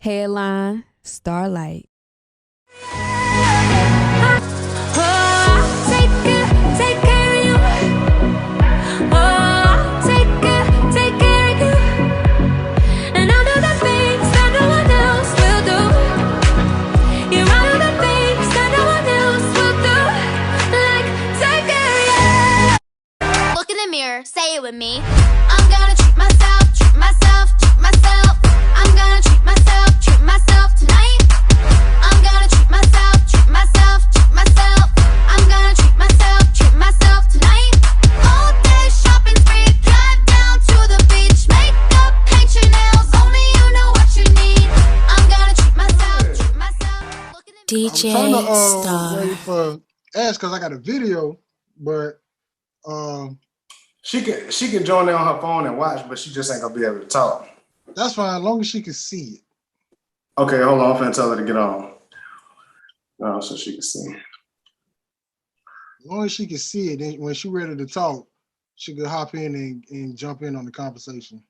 Headline, Starlight. Say it with me. I'm gonna treat myself, treat myself, treat myself. I'm gonna treat myself tonight. I'm gonna treat myself, treat myself, treat myself. I'm gonna treat myself tonight. All day shopping spree, drive down to the beach, makeup, paint your nails, only you know what you need. I'm gonna treat myself. Look at DJ Star. Wait for Ash because I got a video, but She can join in on her phone and watch, but she just ain't gonna be able to talk. That's fine, as long as she can see it. Okay, hold on. I'm finna tell her to get on. So she can see. As long as she can see it, then when she's ready to talk, she could hop in and jump in on the conversation.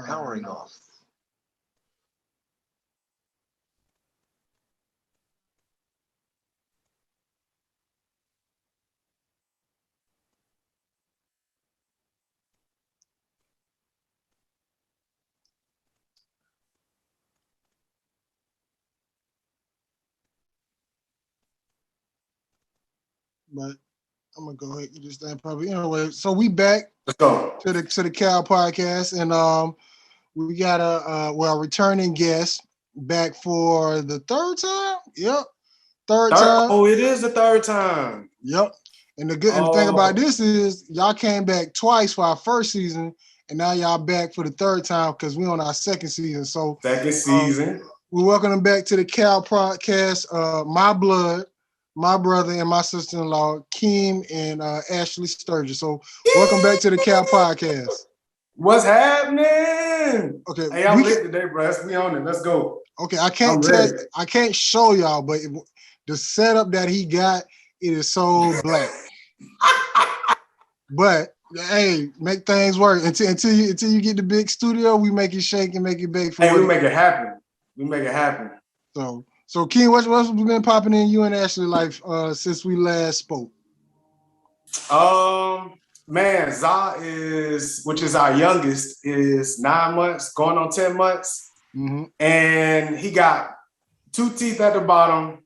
Powering off. But I'm gonna go ahead and get this thing probably anyway. So we back to the Cal podcast, and we got a returning guest back for the third time. Yep, third time. Oh, it is the third time. Yep. And the thing about this is y'all came back twice for our first season, and now y'all back for the third time because we're on our second season. So second season. We welcome them back to the Cal podcast. My blood, my brother, and my sister-in-law, Keem and Ashley Sturgis. So welcome back to the Cal podcast. What's happening? Okay, hey, I'm lit today, bro. We on it. Let's go. Okay, I can't show y'all, but the setup that he got, it is so black. But hey, make things work until you get the big studio. We make it shake and make it big for you. Hey, we make it happen. We make it happen. So King, what's been popping in you and Ashley life since we last spoke? Man, Za which is our youngest, is 9 months, going on 10 months. Mm-hmm. And he got 2 teeth at the bottom.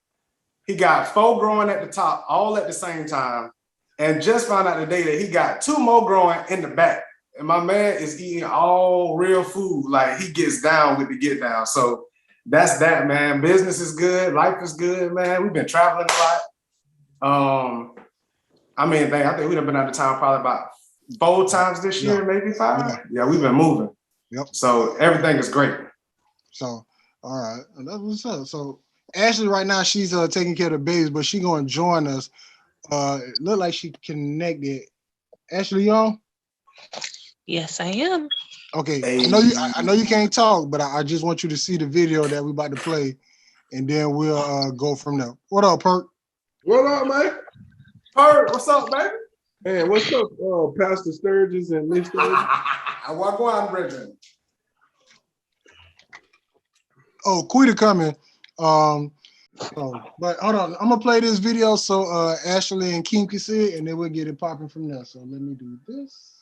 He got 4 growing at the top, all at the same time. And just found out today that he got 2 more growing in the back. And my man is eating all real food. Like, he gets down with the get down. So that's that, man. Business is good. Life is good, man. We've been traveling a lot. I think we've been out of town probably about 4 times this year, maybe 5. Yeah, we've been moving. Yep. So everything is great. So, all right. That's what's up. So Ashley right now, she's taking care of the babies, but she's going to join us. It looked like she connected. Ashley, you on? Yes, I am. Okay. Hey. I know you can't talk, but I just want you to see the video that we're about to play, and then we'll go from there. What up, Perk? What up, man? Perk, what's up, baby? Hey, what's up, Pastor Sturgis and Miss Sturgis? What go on, brethren? Oh, Quita coming. But hold on, I'm gonna play this video so Ashley and Keem can see it, and then we'll get it popping from there. So let me do this.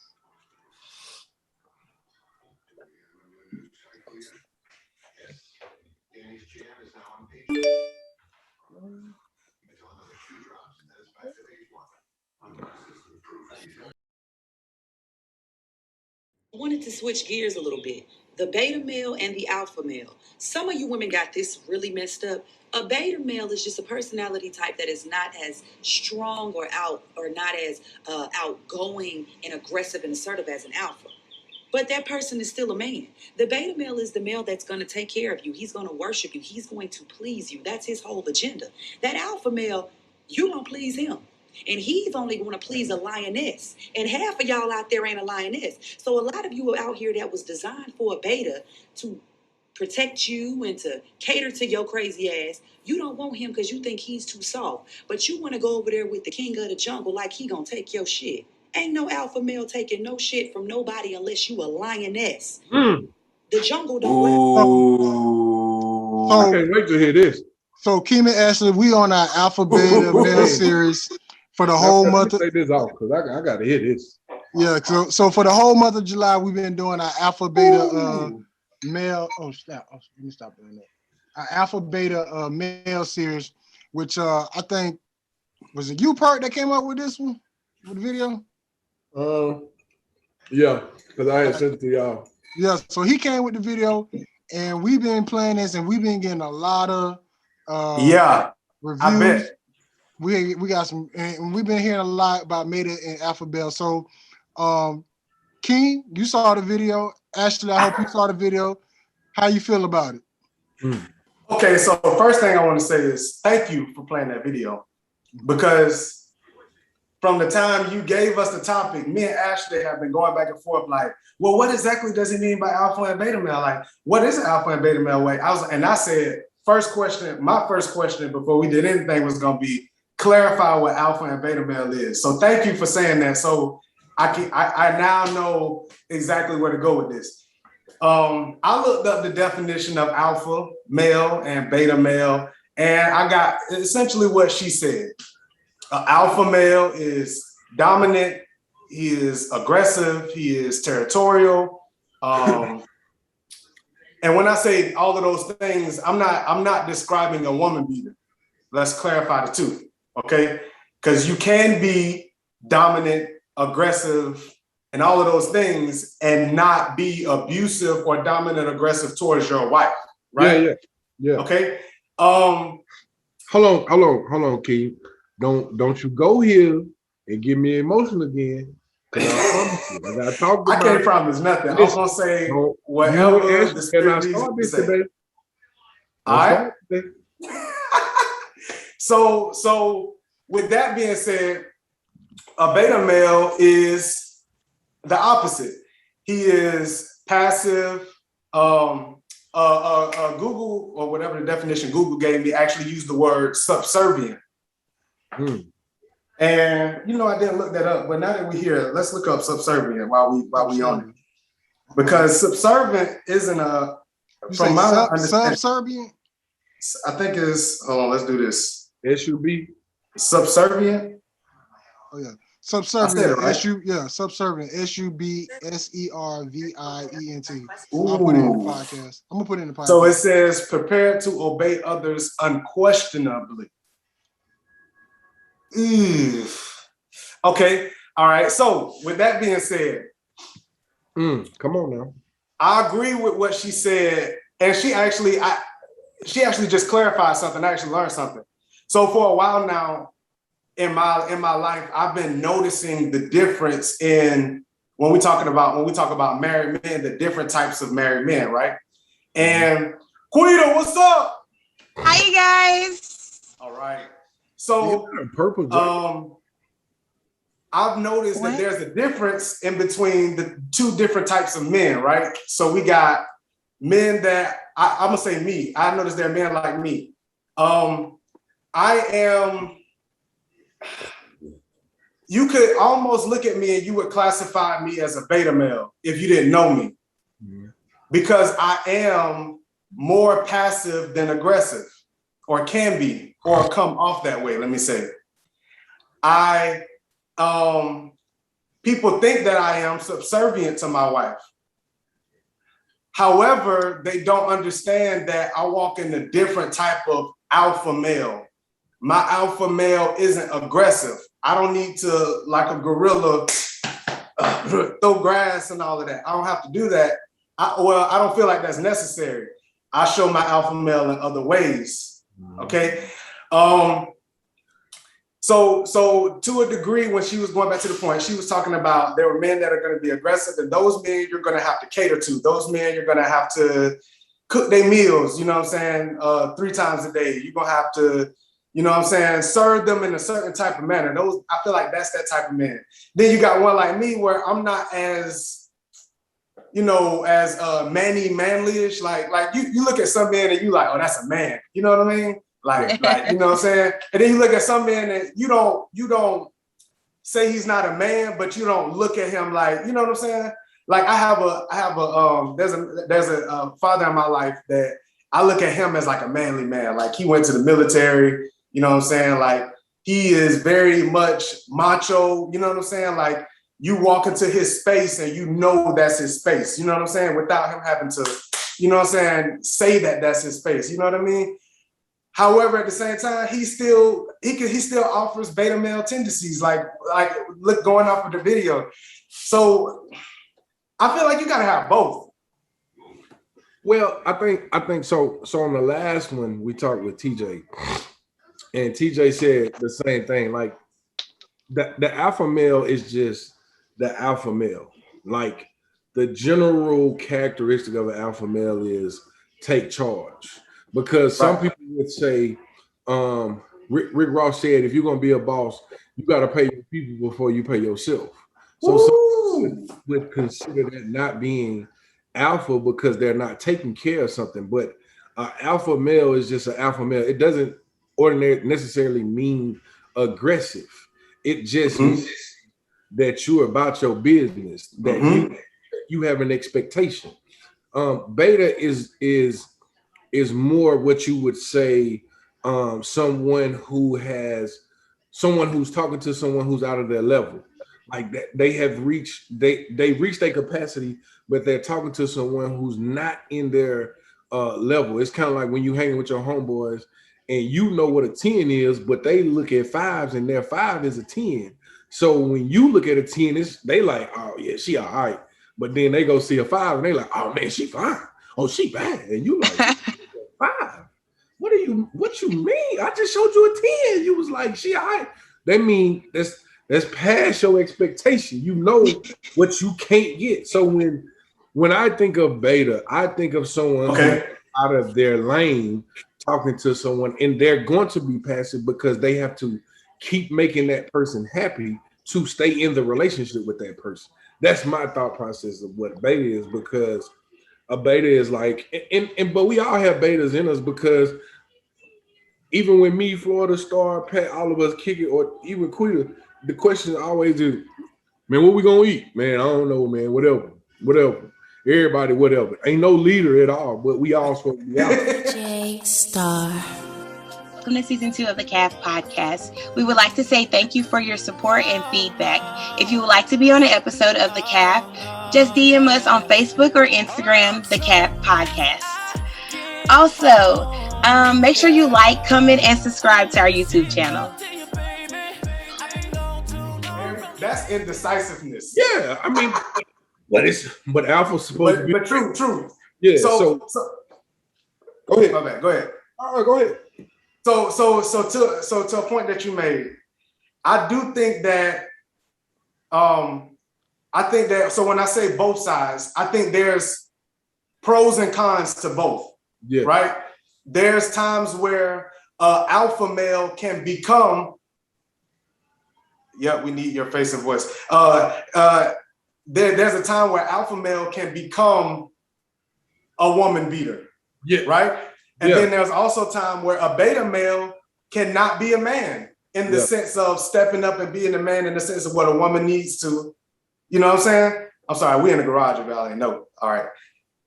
I wanted to switch gears a little bit. The beta male and the alpha male. Some of you women got this really messed up. A beta male is just a personality type that is not as strong or not as outgoing and aggressive and assertive as an alpha. But that person is still a man. The beta male is the male that's going to take care of you. He's going to worship you. He's going to please you. That's his whole agenda. That alpha male, you don't please him. And he's only going to please a lioness. And half of y'all out there ain't a lioness. So a lot of you are out here that was designed for a beta to protect you and to cater to your crazy ass. You don't want him because you think he's too soft. But you want to go over there with the king of the jungle like he gonna take your shit. Ain't no alpha male taking no shit from nobody unless you a lioness. The jungle don't I can't wait to hear this. So Keema Ashley, we on our Alpha Beta male series for the whole month. Take this off because I got to hear this. Yeah, so for the whole month of July, we've been doing our Alpha Beta male. Oh, stop! Oh, let me stop doing that. Our Alpha Beta male series, which I think was it you, Perk, that came up with this one, with the video. Yeah, because I had sent it to y'all. Yeah, so he came with the video, and we've been playing this, and we've been getting a lot of reviews. I bet. We got some, and we've been hearing a lot about Meta and Alpha Beta. So, King, you saw the video. Ashley, I hope you saw the video. How you feel about it? Okay, so first thing I want to say is thank you for playing that video, because from the time you gave us the topic, me and Ashley have been going back and forth like, well, what exactly does he mean by alpha and beta male? Like, what is an alpha and beta male way? I said, my first question before we did anything was going to be clarify what alpha and beta male is. So thank you for saying that. So I now know exactly where to go with this. I looked up the definition of alpha male and beta male, and I got essentially what she said. Alpha male is dominant, he is aggressive, he is territorial. And when I say all of those things, I'm not describing a woman beater. Let's clarify the two, okay? Because you can be dominant, aggressive, and all of those things and not be abusive or dominant, aggressive towards your wife, right? Yeah. Okay. Hold on, Keith. Don't you go here and get me emotional again. I gotta talk about I can't promise nothing. I'm gonna say whatever the spirit needs to say. Today. All right. So with that being said, a beta male is the opposite. He is passive. Google, or whatever the definition Google gave me, actually used the word subservient. And I didn't look that up, but now that we're here, let's look up subservient while we on it, because subservient isn't a from my understanding. Subservient. I think it's let's do this. SUB. Subservient. Oh yeah, subservient. Right? Subservient. SUBSERVIENT. I'll put it in the podcast. I'm gonna put it in the podcast. So it says prepared to obey others unquestionably. Okay. All right. So with that being said, come on now. I agree with what she said, and she actually just clarified something. I actually learned something. So for a while now in my life, I've been noticing the difference in when we talk about married men, the different types of married men, right? And Quita, what's up? Hi, you guys. All right. So purple I've noticed that there's a difference in between the two different types of men, right? So we got men that I'm gonna say me. I noticed there are men like me. You could almost look at me and you would classify me as a beta male if you didn't know me, because I am more passive than aggressive, or can be, or come off that way. Let me say it. People think that I am subservient to my wife. However, they don't understand that I walk in a different type of alpha male. My alpha male isn't aggressive. I don't need to, like a gorilla, throw grass and all of that. I don't have to do that. I don't feel like that's necessary. I show my alpha male in other ways. Okay. So to a degree, when she was going back to the point, she was talking about there were men that are going to be aggressive, and those men you're going to have to cater to. Those men you're going to have to cook their meals, 3 times a day. You're going to have to, serve them in a certain type of manner. I feel like that's that type of man. Then you got one like me where I'm not as you know, as manly-ish, like you look at some men and you like, oh, that's a man. You know what I mean? Like you know what I'm saying? And then you look at some men and you don't say he's not a man, but you don't look at him like, you know what I'm saying? Like I have a there's a father in my life that I look at him as like a manly man. Like he went to the military, you know what I'm saying? Like he is very much macho, you know what I'm saying? Like you walk into his space and you know that's his space, you know what I'm saying? Without him having to, you know what I'm saying, say that that's his space, you know what I mean? However, at the same time, he still offers beta male tendencies, like look going off of the video. So I feel like you gotta have both. Well, I think so. So on the last one, we talked with TJ, and TJ said the same thing. Like the alpha male is just the alpha male. Like the general characteristic of an alpha male is take charge. Because some people would say, Rick Ross said, if you're gonna be a boss, you got to pay your people before you pay yourself. So some would consider that not being alpha because they're not taking care of something. But alpha male is just an alpha male. It doesn't ordinarily necessarily mean aggressive. It just means that you're about your business, that you have an expectation. Beta is more what you would say someone who's talking to someone who's out of their level, like that they reached their capacity, but they're talking to someone who's not in their level. It's kind of like when you hanging with your homeboys and you know what a 10 is, but they look at 5s and their 5 is a 10. So when you look at a 10, they like, oh yeah, she all right. But then they go see a 5 and they like, oh man, she fine. Oh, she bad. And you like 5. What you mean? I just showed you a 10. You was like, she all right. That mean that's past your expectation. You know what you can't get. So when I think of beta, I think of someone who's out of their lane talking to someone, and they're going to be passive because they have to keep making that person happy to stay in the relationship with that person. That's my thought process of what beta is, because a beta is like, but we all have betas in us, because even when me, Florida Star, Pat, all of us kick it, or even Quita, the question always is, man, what we gonna eat? Man, I don't know, man, whatever. Everybody, whatever. Ain't no leader at all, but we all supposed to be out. LLDJSTAR. Welcome to season 2 of the CAF podcast. We would like to say thank you for your support and feedback. If you would like to be on an episode of the CAF, just DM us on Facebook or Instagram, the CAF podcast. Also, make sure you like, comment, and subscribe to our YouTube channel. That's indecisiveness. Yeah, I mean, but Alpha's supposed to be. But true. Yeah. So go ahead. My bad. Go ahead. All right, go ahead. So to a point that you made, I do think that so when I say both sides, I think there's pros and cons to both. Yeah. Right. There's times where alpha male can become. Yeah, we need your face and voice. There's a time where alpha male can become a woman beater. Yeah. Right. And then there's also a time where a beta male cannot be a man in the sense of stepping up and being a man in the sense of what a woman needs to. You know what I'm saying? I'm sorry, we in the garage if y'all ain't know. All right.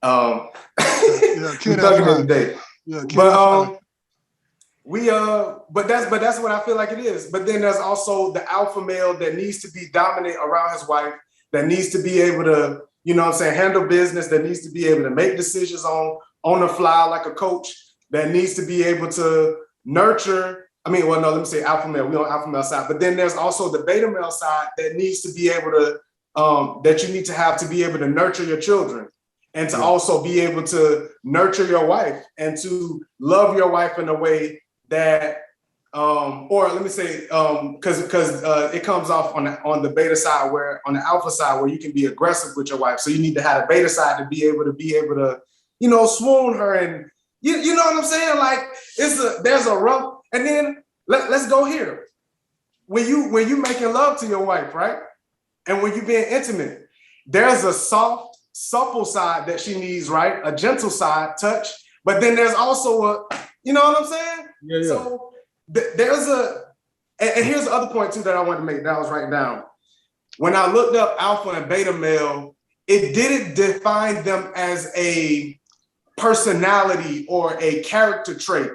Yeah, we're thugging it today. Yeah, but that's what I feel like it is. But then there's also the alpha male that needs to be dominant around his wife, that needs to be able to, you know what I'm saying, handle business, that needs to be able to make decisions on the fly like a coach, that needs to be able to nurture. Let me say alpha male. We on alpha male side, but then there's also the beta male side that needs to be able to, that you need to have to be able to nurture your children, and to also be able to nurture your wife and to love your wife in a way that, or let me say, because it comes off on the beta side, where on the alpha side where you can be aggressive with your wife. So you need to have a beta side to be able to, you know, swoon her, and you know what I'm saying? Like there's a rough, and then let's go here. When you making love to your wife, right? And when you being intimate, there's a soft supple side that she needs, right? A gentle side, touch. But then there's also a, you know what I'm saying? Yeah. So there's and here's the other point too that I wanted to make that I was writing down. When I looked up alpha and beta male, it didn't define them as a personality or a character trait.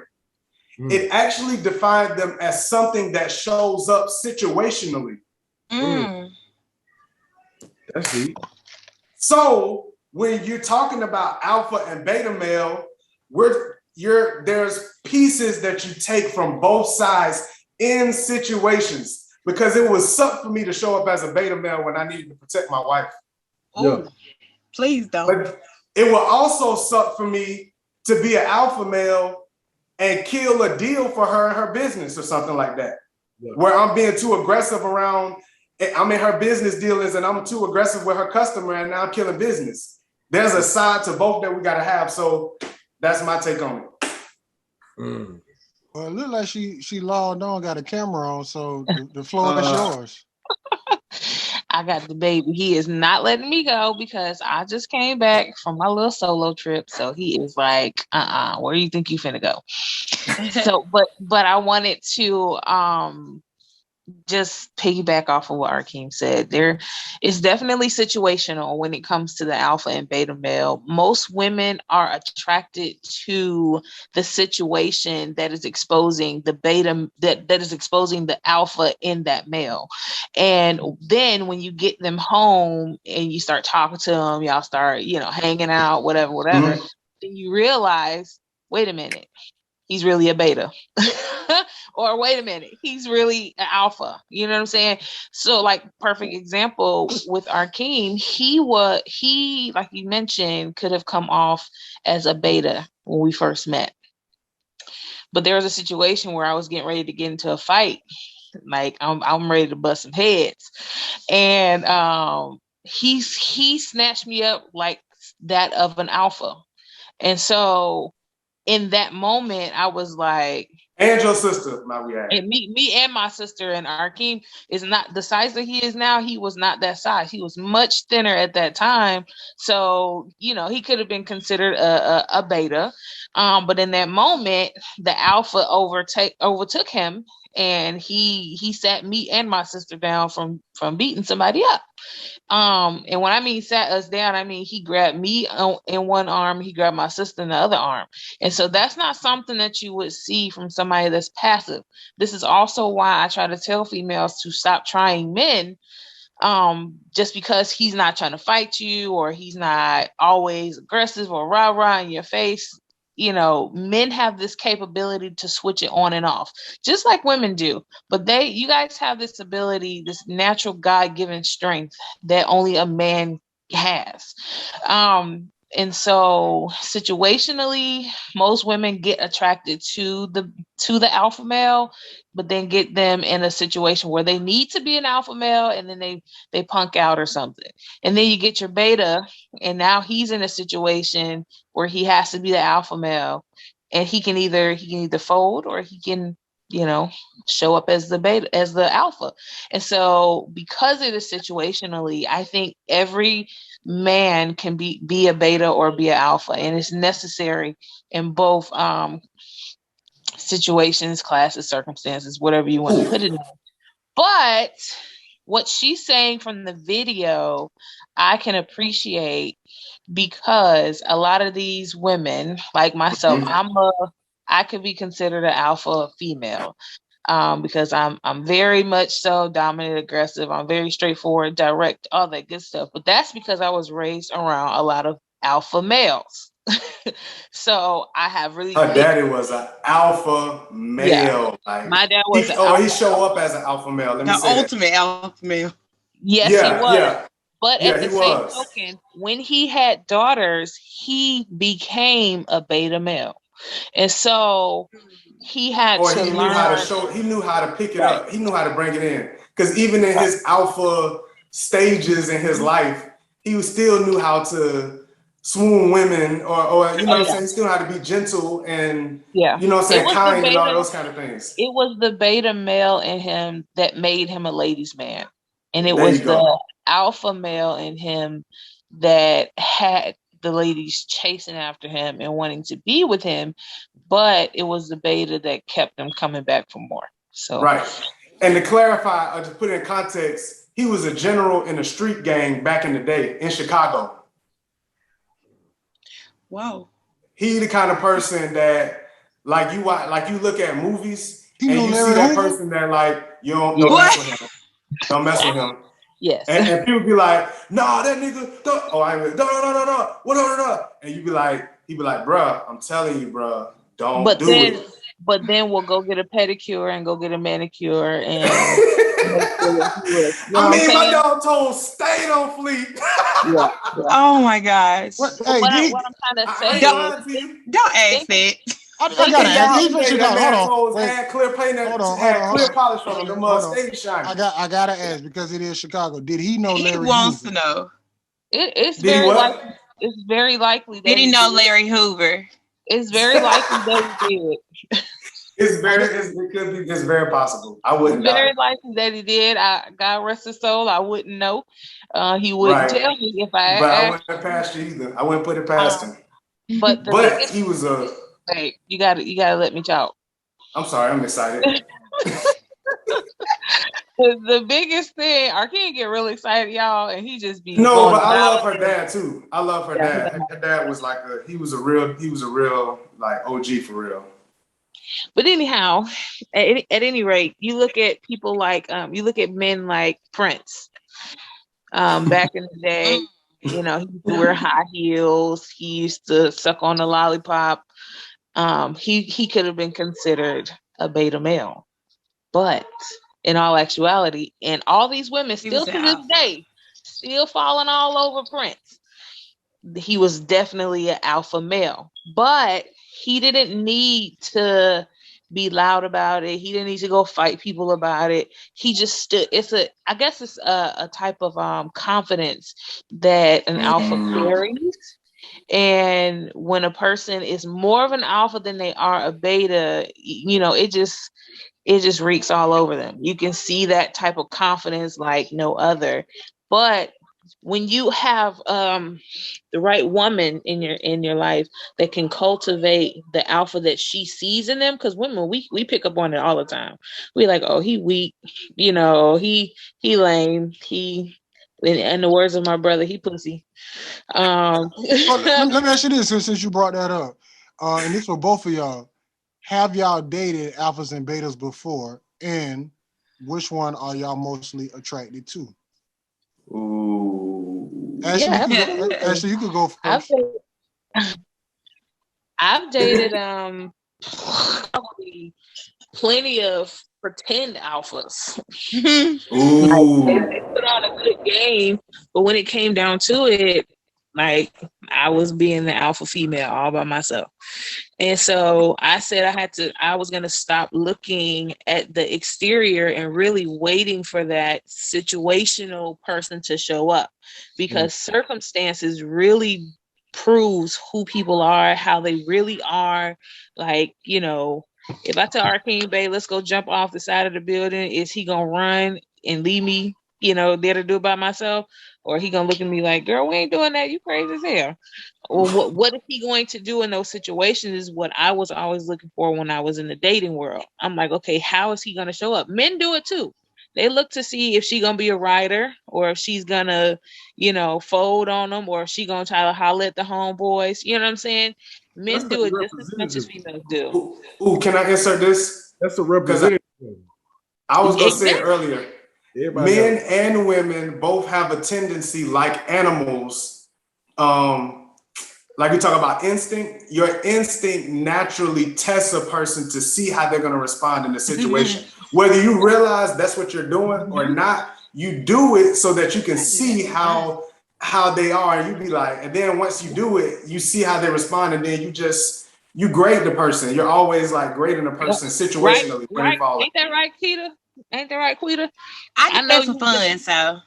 It actually defined them as something that shows up situationally. That's deep. So when you're talking about alpha and beta male, there's pieces that you take from both sides in situations, because it was something for me to show up as a beta male when I needed to protect my wife. Oh, please don't. But it will also suck for me to be an alpha male and kill a deal for her and her business or something like that, where I'm being too aggressive around. I'm in her business dealings and I'm too aggressive with her customer and now I'm killing business. There's a side to both that we got to have. So that's my take on it. Well, it looked like she logged on, got a camera on, so the floor is yours. I got the baby. He is not letting me go because I just came back from my little solo trip. So he is like, where do you think you finna go? So, but I wanted to just piggyback off of what Arkeem said. There is definitely situational when it comes to the alpha and beta male. Most women are attracted to the situation that is exposing the beta, that is exposing the alpha in that male. And then when you get them home and you start talking to them, y'all start, hanging out, whatever, then you realize, wait a minute, he's really a beta. Or wait a minute, he's really an alpha. You know what I'm saying? So, like, perfect example with Arkeem, he, like you mentioned, could have come off as a beta when we first met. But there was a situation where I was getting ready to get into a fight. Like, I'm ready to bust some heads. And he snatched me up like that of an alpha. And so in that moment, I was like, and your sister, my reaction. And me and my sister, and Arkeem is not the size that he is now. He was not that size. He was much thinner at that time. So, he could have been considered a beta. But in that moment, the alpha overtook him, and he sat me and my sister down from beating somebody up. And when I mean sat us down, I mean he grabbed me in one arm, he grabbed my sister in the other arm. And so that's not something that you would see from somebody that's passive. This is also why I try to tell females to stop trying men, just because he's not trying to fight you, or he's not always aggressive or rah-rah in your face. Men have this capability to switch it on and off, just like women do. But you guys have this ability, this natural God-given strength that only a man has. And so situationally, most women get attracted to the alpha male, but then get them in a situation where they need to be an alpha male, and then they punk out or something. And then you get your beta, and now he's in a situation where he has to be the alpha male, and he can either fold, or he can, show up as the beta, as the alpha. And so because it is situationally, I think every man can be a beta or be an alpha, and it's necessary in both situations, classes, circumstances, whatever you want to put it in. But what she's saying from the video, I can appreciate, because a lot of these women, like myself, I could be considered an alpha female, because I'm very much so dominant, aggressive. I'm very straightforward, direct, all that good stuff. But that's because I was raised around a lot of alpha males. So I have really. Her daddy was an alpha male. Yeah. Like, my dad was. He show up as an alpha male. Let me say the ultimate alpha male. Yes, he was. Yeah. But at the same was. token, when he had daughters, he became a beta male, and so he had to learn. He knew how to pick it up. He knew how to bring it in. Because even in his alpha stages in his life, he still knew how to swoon women, or you know what I'm saying? He still had to be gentle and kind and all those kind of things. It was the beta male in him that made him a ladies' man. And it was the alpha male in him that had the ladies chasing after him and wanting to be with him, but it was the beta that kept them coming back for more. So right. And to clarify, or to put it in context, he was a general in a street gang back in the day in Chicago. Wow. He the kind of person that like you look at movies He and knew you Larry see that Hoover? person that like you don't mess with him. Don't mess with him. yes. And people be like, nah, that nigga, don't. Oh, I mean, no. What, no. And you be like, he be like, bruh, I'm telling you, bruh, don't But do then it. but then we'll go get a pedicure and go get a manicure and make sure that he was, you know I what I'm mean, my saying? dog toes stayed on fleek. Yeah. Oh my gosh. What? But Hey, what did I'm trying to I say ain't is lying to you. Don't ask think, that. I gotta ask. Back He's in the from day, that Chicago. Hold man on. toes Wait. had clear Hold on. clear polish on them. Okay, Them hold on. stayed shiny. I gotta ask because it is Chicago. Did he know He Larry wants Hoover? to know. it's Did he very what? likely it's very likely that Did he he know did. Larry Hoover? It's very likely that he did. It's very possible. I It's wouldn't very doubt likely that he did. God rest his soul. I wouldn't know. He it. wouldn't Right. tell me if I But I asked. wouldn't past you either. I wouldn't put it past him. But the But biggest he was a wait, you gotta let me talk. I'm sorry, I'm excited. The biggest thing, I can't get really excited, y'all, and he just be No, going but I love down. her dad too. I love her Yeah. dad. Her dad was like he was a real like OG for real. But anyhow, at any rate, you look at people like you look at men like Prince. Back in the day, you know, he used to wear high heels. He used to suck on a lollipop. He could have been considered a beta male, but in all actuality, and all these women He still was an to this alpha. day, still falling all over Prince. He was definitely an alpha male, but he didn't need to be loud about it. He didn't need to go fight people about it. He just stood. I guess it's a type of confidence that an alpha carries. And when a person is more of an alpha than they are a beta, you know, it just reeks all over them. You can see that type of confidence like no other. But when you have the right woman in your life that can cultivate the alpha that she sees in them, because women we pick up on it all the time. We like, oh, he weak, you know, he lame, he in the words of my brother, he pussy. Well, let me ask you this since you brought that up, and this for both of y'all. Have y'all dated alphas and betas before, and which one are y'all mostly attracted to? Ooh. Ashley, Yeah, you could go I've first. dated probably plenty of pretend alphas. Ooh. They put on a good game, but when it came down to it, like I was being the alpha female all by myself. And so I said I was going to stop looking at the exterior and really waiting for that situational person to show up, because circumstances really proves who people are, how they really are. Like, you know, if I tell Arcane Bay, let's go jump off the side of the building, is he going to run and leave me, you know, there to do it by myself? Or he going to look at me like, girl, we ain't doing that. You crazy as hell. Well, what is he going to do in those situations is what I was always looking for when I was in the dating world. I'm like, okay, how is he going to show up? Men do it too. They look to see if she's going to be a rider, or if she's going to, you know, fold on them, or if she's going to try to holler at the homeboys. You know what I'm saying? Men do it just as much as females do. Ooh, can I insert this? That's a representative. I was going to say it Exactly. earlier. Everybody Men knows. and women both have a tendency, like animals, like we talk about instinct, your instinct naturally tests a person to see how they're going to respond in the situation. Whether you realize that's what you're doing or not, you do it so that you can see how they are. And you be like, and then once you do it, you see how they respond, and then you grade the person. You're always like grading a person situationally when they Right. fall. Ain't that right, Keita? Ain't that right, Quita? I did that for fun, so.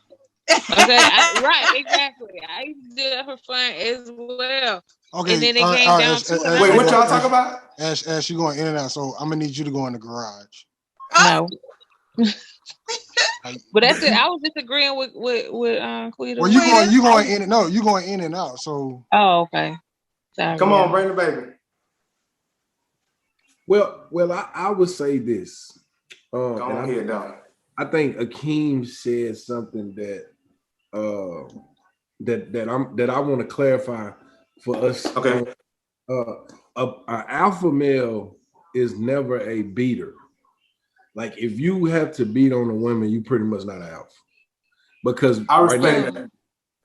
Okay, right, exactly. I used to do that for fun as well. Okay, And then it all came right, down Ash, to it. Ash, Wait, I'm what like, y'all talk about? Ash, you going in and out, so I'm gonna need you to go in the garage. no. But that's it. I was disagreeing with Quita. Well, you going in and no, you going in and out. So okay. Sorry, Come on, bring the baby. Well, I would say this. Go on here, dog. I think Akeem said something that that I want to clarify for us. Okay. An alpha male is never a beater. Like if you have to beat on a woman, you pretty much not an alpha. Because I respect that.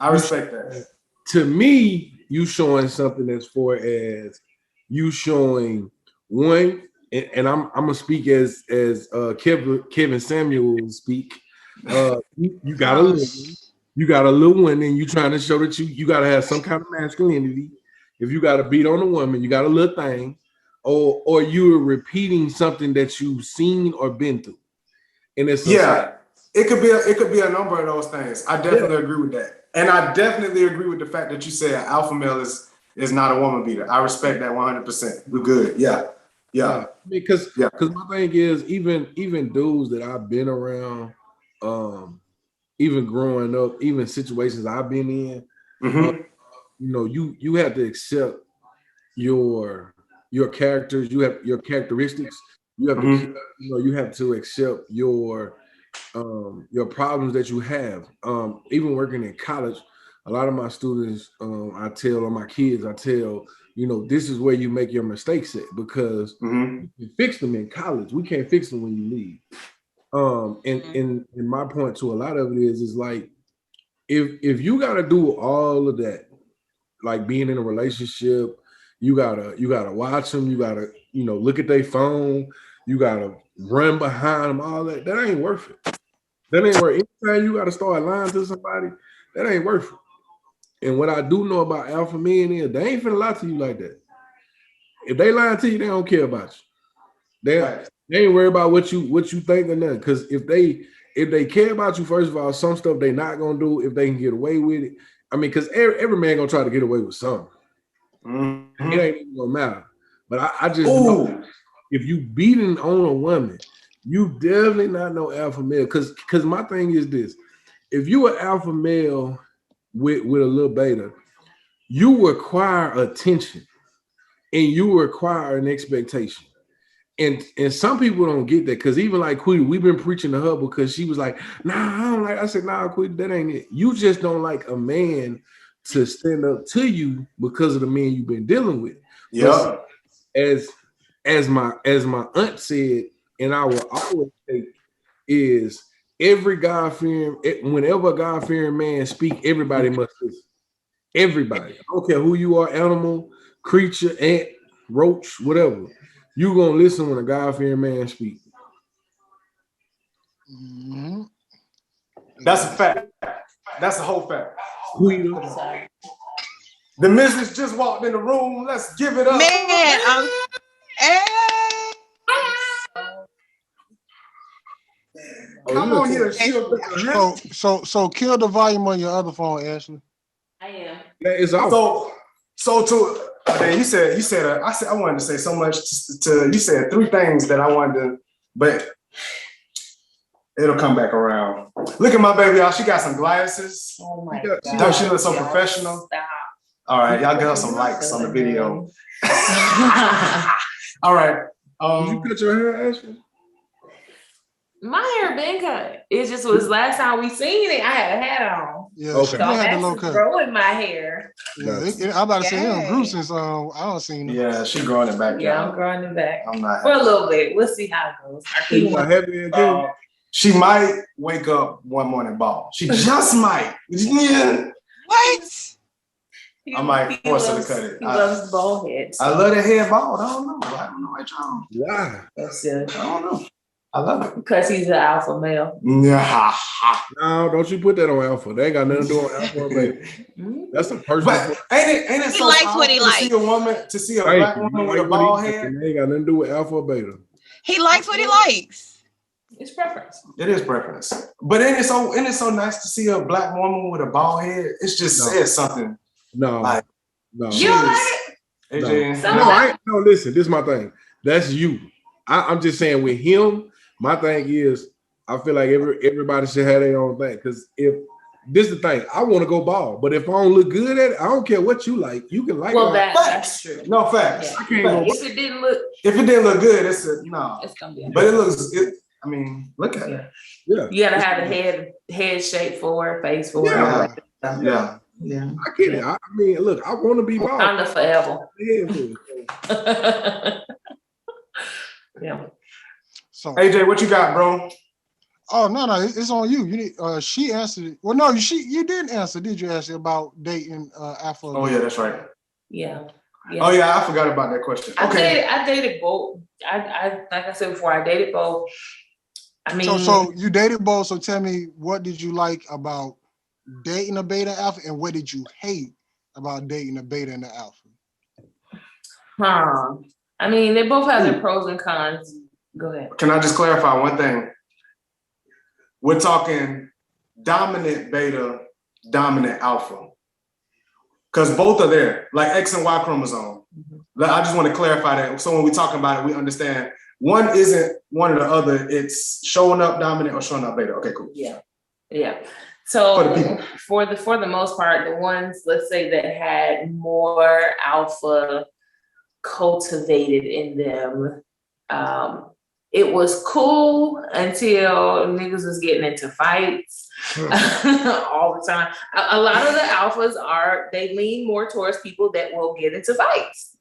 I respect that. To me, you showing something as far as you showing one, and I'm gonna speak as Kevin Samuel will speak. You got a little one, and you trying to show that you gotta have some kind of masculinity. If you gotta beat on a woman, you got a little thing, or you're repeating something that you've seen or been through. And it's it could be a number of those things. I definitely agree with that. And I definitely agree with the fact that you say an alpha male is not a woman beater. I respect that 100%. We're good. Yeah. Because my thing is even dudes that I've been around, even growing up, even situations I've been in, you have to accept your characters, you have your characteristics, you have to you have to accept your problems that you have. Even working in college, a lot of my students, I tell my kids, this is where you make your mistakes at, because you can fix them in college. We can't fix them when you leave. And my point to a lot of it is like, if you got to do all of that, like being in a relationship, you gotta watch them, you gotta look at their phone, you gotta run behind them, all that ain't worth it. That ain't worth it. Anytime you gotta start lying to somebody, that ain't worth it. And what I do know about alpha men is they ain't finna lie to you like that. If they lying to you, they don't care about you. They ain't worried about what you think or nothing. Because if they care about you, first of all, some stuff they not gonna do if they can get away with it. I mean, because every man gonna try to get away with something. It ain't even gonna matter. But I just know if you beating on a woman, you definitely not no alpha male. Because my thing is this: if you an alpha male with a little beta, you require attention and you require an expectation. And some people don't get that, because even like Quita, we've been preaching to her because she was like, nah, I don't like. I said, nah, Quita, that ain't it. You just don't like a man to stand up to you because of the men you've been dealing with. Yeah. As my aunt said, and I will always say, is every God-fearing, whenever a God-fearing man speak, everybody must listen. Everybody. I don't care who you are, animal, creature, ant, roach, whatever. You gonna listen when a God-fearing man speak. That's a fact. That's a whole fact. Quita. The missus just walked in the room. Let's give it up. Man, Come on here. So kill the volume on your other phone, Ashley. I am. Yeah, it's off. So to you said I wanted to say so much to you said three things that I wanted to, but it'll come back around. Look at my baby, y'all. She got some glasses. Oh my God. She looks so professional. Stop. All right, y'all give her some likes on the video. All right. Did you cut your hair, Ashley? My hair been cut. It just was last time we seen it, I had a hat on. Yeah, okay. she So had the that's low cut. growing my hair. Yeah, I'm about to say it grew since I don't seen it. Yeah, she growing it back. Yeah, I'm growing it back. I'm not For a little bit. We'll see how it goes. She might wake up one morning bald. She just might. Yeah. what? I might force her to cut it. He loves bald heads. I love the hair bald. I don't know what's wrong. Why? That's it. I don't know. I love it. Because he's an alpha male. Yeah. No, don't you put that on alpha. They ain't got nothing to do with alpha, baby. That's a personal. But ain't it He so likes powerful what he likes. to see a black woman with a bald head? They ain't got nothing to do with alpha or beta. He likes what he likes. It's preference. It is preference. But ain't it so nice to see a black woman with a bald head? It's just says something. No. Like, no. You don't like it? AJ. No, listen, this is my thing. That's you. I'm just saying with him, my thing is I feel like everybody should have their own thing. Because if this is the thing, I want to go ball, but if I don't look good at it, I don't care what you like. You can like Well, it. that's true. No facts. Yeah. I can't go. If it didn't look good, it's no. It's gonna be. But it looks. I mean, look at it. Yeah. You gotta have the head shape for it, face for Yeah. it. Yeah. Yeah. I get it. I mean, look, I want to be bald. I'm the forever. Yeah. Yeah. So AJ, what you got, bro? oh no, it's on you. You need she answered it. Well, no, you didn't answer, did you, Ashley, about dating Afro? Oh yeah, that's right. Yeah. Oh yeah, I forgot about that question. Okay. I dated both. I like I said before, I dated both. I mean, So you dated both. So tell me, what did you like about dating a beta and alpha, and what did you hate about dating a beta and the alpha? I mean, they both have their pros and cons. Go ahead. Can I just clarify one thing? We're talking dominant beta, dominant alpha. Because both are there, like X and Y chromosome. I just want to clarify that. So when we're talking about it, we understand one isn't one or the other. It's showing up dominant or showing up beta. Okay, cool. Yeah. Yeah. So for the most part, the ones, let's say, that had more alpha cultivated in them, it was cool until niggas was getting into fights all the time. A lot of the alphas they lean more towards people that will get into fights.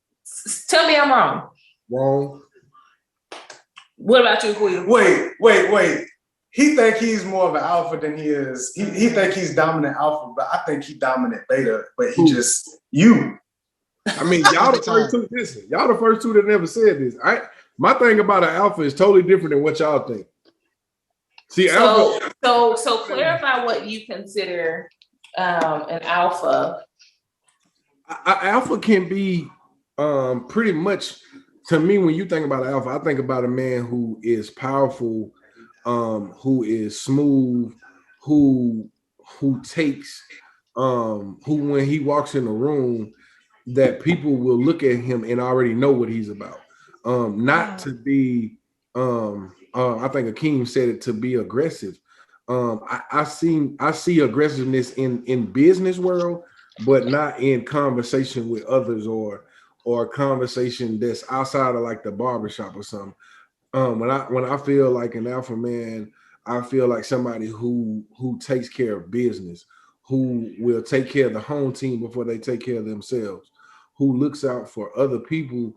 Tell me I'm wrong. Wrong. What about you, Queen? Wait. He think he's more of an alpha than he is. He think he's dominant alpha, but I think he dominant beta, but he just you. I mean, y'all the first two. Listen, y'all the first two that never said this. My thing about an alpha is totally different than what y'all think. See, alpha. So clarify what you consider an alpha. An alpha can be pretty much, to me, when you think about an alpha, I think about a man who is powerful, who is smooth, who takes, who when he walks in a room, that people will look at him and already know what he's about. Not to be, I think Akeem said it, to be aggressive. I see aggressiveness in business world, but not in conversation with others or conversation that's outside of like the barbershop or something. When I feel like an alpha man, I feel like somebody who takes care of business, who will take care of the home team before they take care of themselves, who looks out for other people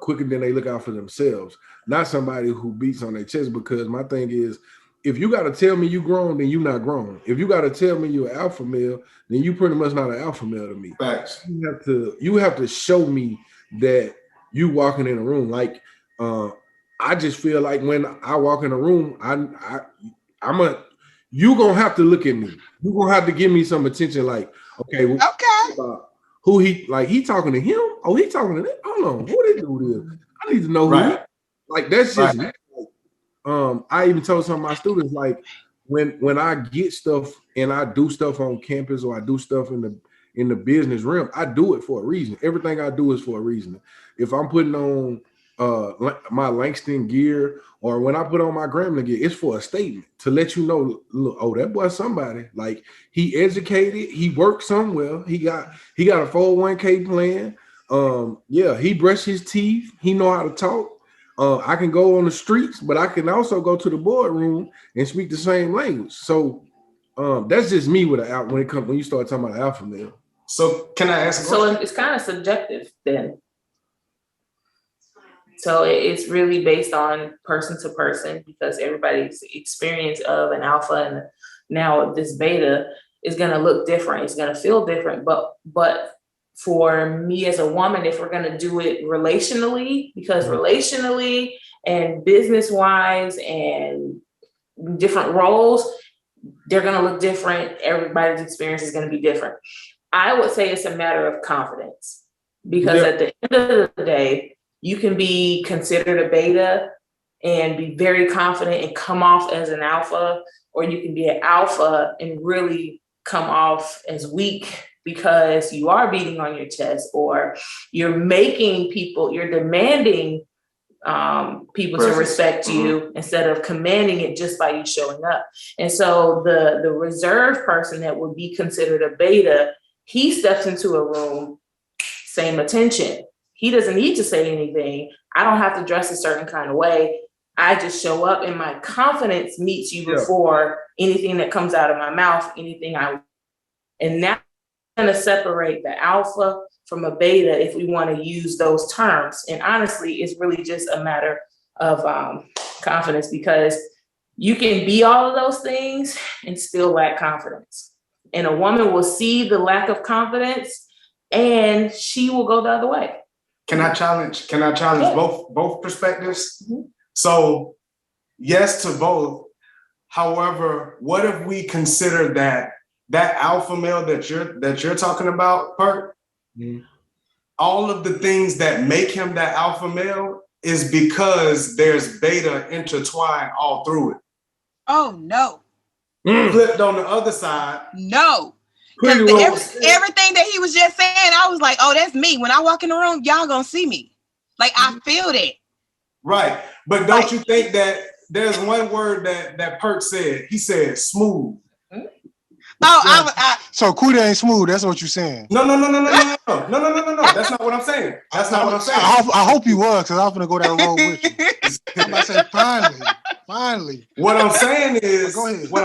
quicker than they look out for themselves. Not somebody who beats on their chest, because my thing is, if you got to tell me you grown, then you not grown. If you got to tell me you're an alpha male, then you pretty much not an alpha male to me. Facts. You have to show me that you walking in a room. Like I just feel like when I walk in a room, you gonna have to look at me. You gonna have to give me some attention. Like, okay. Who he talking to him? Oh, he talking to them? Hold on, who this dude is? I need to know who. Like, that's just me. I even told some of my students, like, when I get stuff and I do stuff on campus or I do stuff in the business realm, I do it for a reason. Everything I do is for a reason. If I'm putting on my Langston gear, or when I put on my Grambling gear, it's for a statement to let you know, look, oh, that boy's somebody. Like, he educated, he worked somewhere, he got a 401k plan. He brushed his teeth, he know how to talk. I can go on the streets, but I can also go to the boardroom and speak the same language. So that's just me with when you start talking about alpha male. So can I ask a question? So it's kind of subjective then. So it's really based on person to person, because everybody's experience of an alpha and now this beta is going to look different. It's going to feel different. But for me as a woman, if we're going to do it relationally, because relationally and business wise and different roles, they're going to look different. Everybody's experience is going to be different. I would say it's a matter of confidence, because at the end of the day, you can be considered a beta and be very confident and come off as an alpha, or you can be an alpha and really come off as weak because you are beating on your chest, or you're demanding people to respect you instead of commanding it just by you showing up. And so the reserved person that would be considered a beta, he steps into a room, same attention. He doesn't need to say anything. I don't have to dress a certain kind of way. I just show up and my confidence meets you before anything that comes out of my mouth, and now I'm going to separate the alpha from a beta if we want to use those terms. And honestly, it's really just a matter of confidence, because you can be all of those things and still lack confidence. And a woman will see the lack of confidence and she will go the other way. Can I challenge both perspectives? Mm-hmm. So yes to both. However, what if we consider that alpha male that you're talking about, Perk, all of the things that make him that alpha male is because there's beta intertwined all through it. Oh no. Flipped on the other side. No. Because everything that he was just saying, I was like, oh, that's me. When I walk in the room, y'all gonna see me. Like, I feel that. Right. But don't you think that there's one word that Perk said? He said smooth. Oh, yeah. So Quita ain't smooth. That's what you're saying. No. That's not what I'm saying. That's not what I'm saying. I hope you was, because I'm gonna go down the road with you. I'm about to say finally. What I'm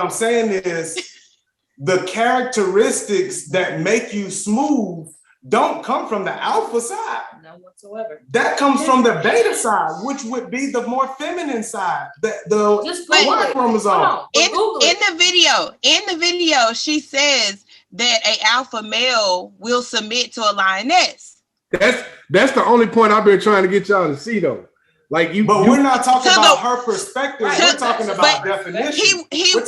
saying is the characteristics that make you smooth don't come from the alpha side. None whatsoever. That comes from the beta side, which would be the more feminine side. The Y chromosome. In the video, she says that a alpha male will submit to a lioness. That's the only point I've been trying to get y'all to see, though. We're not talking about her perspective. We're talking about definition. He will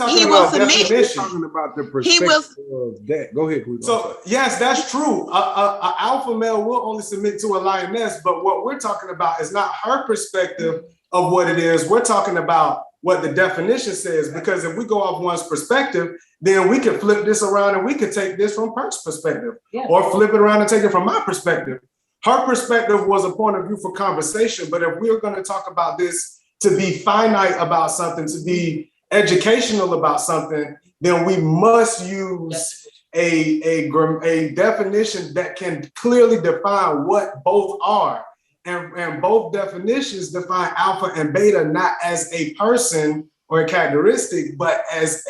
submit. We're talking about the perspective of that. Go ahead, Quita. So yes, that's true. A alpha male will only submit to a lioness, but what we're talking about is not her perspective of what it is. We're talking about what the definition says, because if we go off one's perspective, then we could flip this around and we could take this from Perk's perspective, or flip it around and take it from my perspective. Her perspective was a point of view for conversation, but if we're going to talk about this to be finite about something, to be educational about something, then we must use a definition that can clearly define what both are. And both definitions define alpha and beta not as a person or a characteristic, but as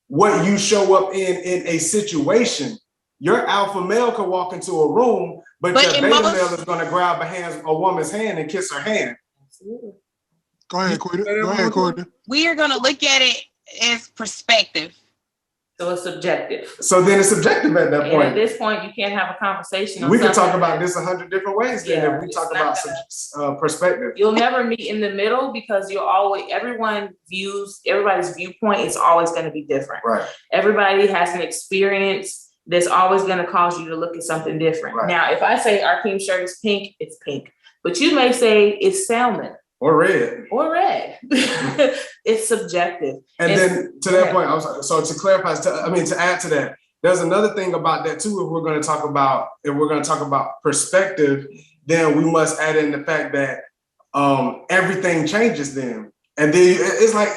what you show up in a situation. Your alpha male could walk into a room, but your beta male is going to grab a woman's hand and kiss her hand. Absolutely. Go ahead, Quita. We are going to look at it as perspective. So it's subjective. So then it's subjective at that point. At this point, you can't have a conversation. We can talk about this 100 different ways. Then if we talk about perspective, you'll never meet in the middle, because everybody's viewpoint is always going to be different. Right. Everybody has an experience that's always going to cause you to look at something different. Right. Now, if I say our team shirt is pink, it's pink. But you may say it's salmon. Or red. It's subjective. And then to that point, so to clarify, to add to that, there's another thing about that too. If we're going to talk about perspective, then we must add in the fact that everything changes then. And then it's like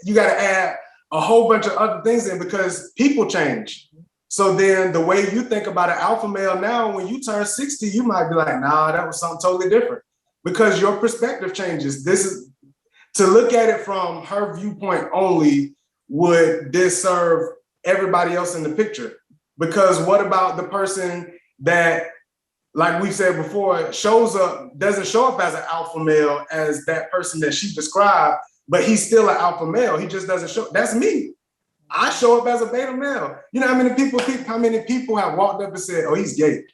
you got to add a whole bunch of other things in, because people change. So then the way you think about an alpha male now, when you turn 60, you might be like, nah, that was something totally different, because your perspective changes. To look at it from her viewpoint only would disserve everybody else in the picture. Because what about the person that, like we said before, doesn't show up as an alpha male as that person that she described, but he's still an alpha male. He just doesn't show. That's me. I show up as a beta male. You know how many people have walked up and said, "Oh, he's gay."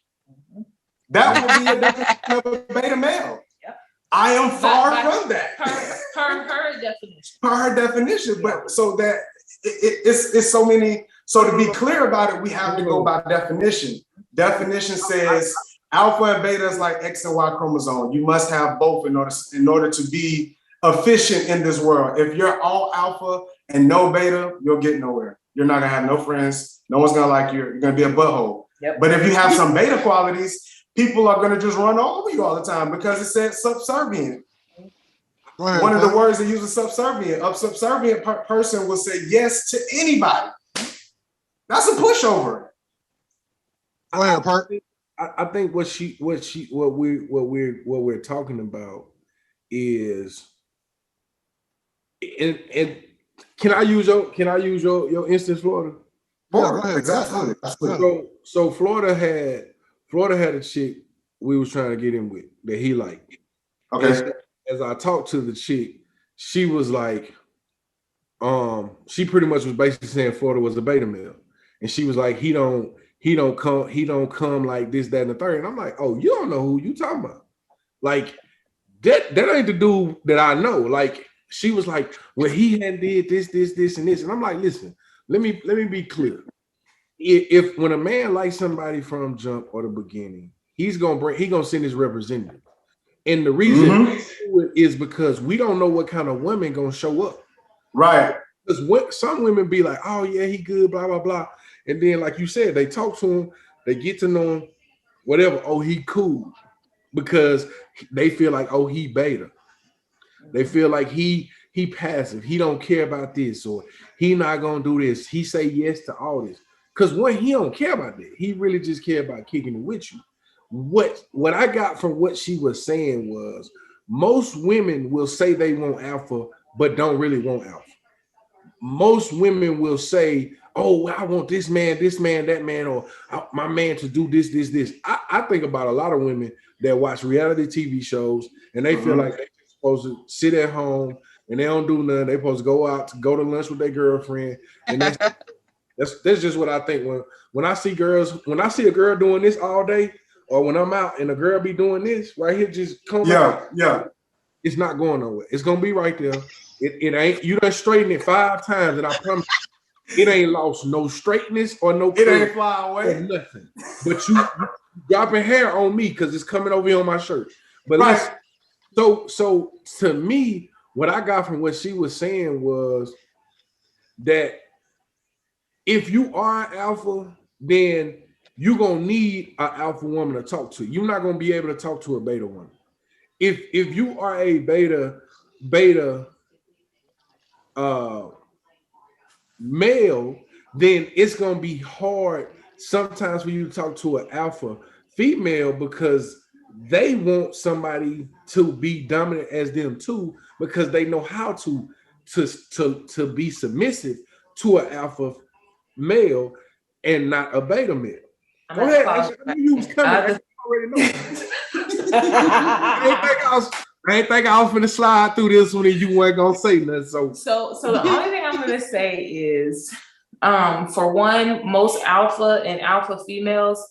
That would be a definition of a beta male. Yep. I am far from that. Per definition. Per her definition, but so that it's so many. So to be clear about it, we have to go by definition. Definition says alpha and beta is like X and Y chromosome. You must have both in order to be efficient in this world. If you're all alpha and no beta, you'll get nowhere. You're not gonna have no friends. No one's gonna like you. You're gonna be a butthole. Yep. But if you have some beta qualities, people are gonna just run all over you all the time because it says subservient. Go ahead, One of the Pat. words they use is subservient. A subservient person will say yes to anybody. That's a pushover. Go ahead, Perk. I think what we're talking about is, and can I use your instance, Florida? Yeah, go ahead. Absolutely. So Florida had a chick we was trying to get in with that he liked. Okay. As I talked to the chick, she was like, she pretty much was basically saying Florida was a beta male, and she was like, he don't come like this, that, and the third. And I'm like, oh, you don't know who you talking about. Like that ain't the dude that I know. Like she was like, well, he had did this, and this. And I'm like, listen, let me be clear. If when a man likes somebody from jump or the beginning, he's gonna send his representative. And the reason is because we don't know what kind of women gonna show up. Right. Because some women be like, oh yeah, he good, blah, blah, blah. And then, like you said, they talk to him, they get to know him, whatever. Oh, he cool. Because they feel like, oh, he beta. They feel like he passive. He don't care about this, or he not gonna do this. He say yes to all this. Because one, he don't care about that. He really just care about kicking it with you. What I got from what she was saying was most women will say they want alpha, but don't really want alpha. Most women will say, oh, I want this man, that man, or my man to do this. I think about a lot of women that watch reality TV shows and they feel like they're supposed to sit at home and they don't do nothing. They're supposed to go out to go to lunch with their girlfriend. And that's just what I think. When I see a girl doing this all day, or when I'm out and a girl be doing this right here, just come out. Yeah. It's not going nowhere. It's gonna be right there. It ain't, you done straightened it 5 times, and I promise it ain't lost no straightness or no. It ain't fly away. Nothing. But you dropping hair on me because it's coming over here on my shirt. But listen, so to me, what I got from what she was saying was that if you are an alpha, then you're gonna need an alpha woman to talk to. You're not gonna be able to talk to a beta woman. If you are a beta male, then it's gonna be hard sometimes for you to talk to an alpha female because they want somebody to be dominant as them too, because they know how to be submissive to an alpha male and not a beta male. Go ahead. I knew you was coming. I already know. I ain't think I was gonna slide through this one and you weren't gonna say nothing. So the only thing I'm gonna say is, for one, most alpha and alpha females,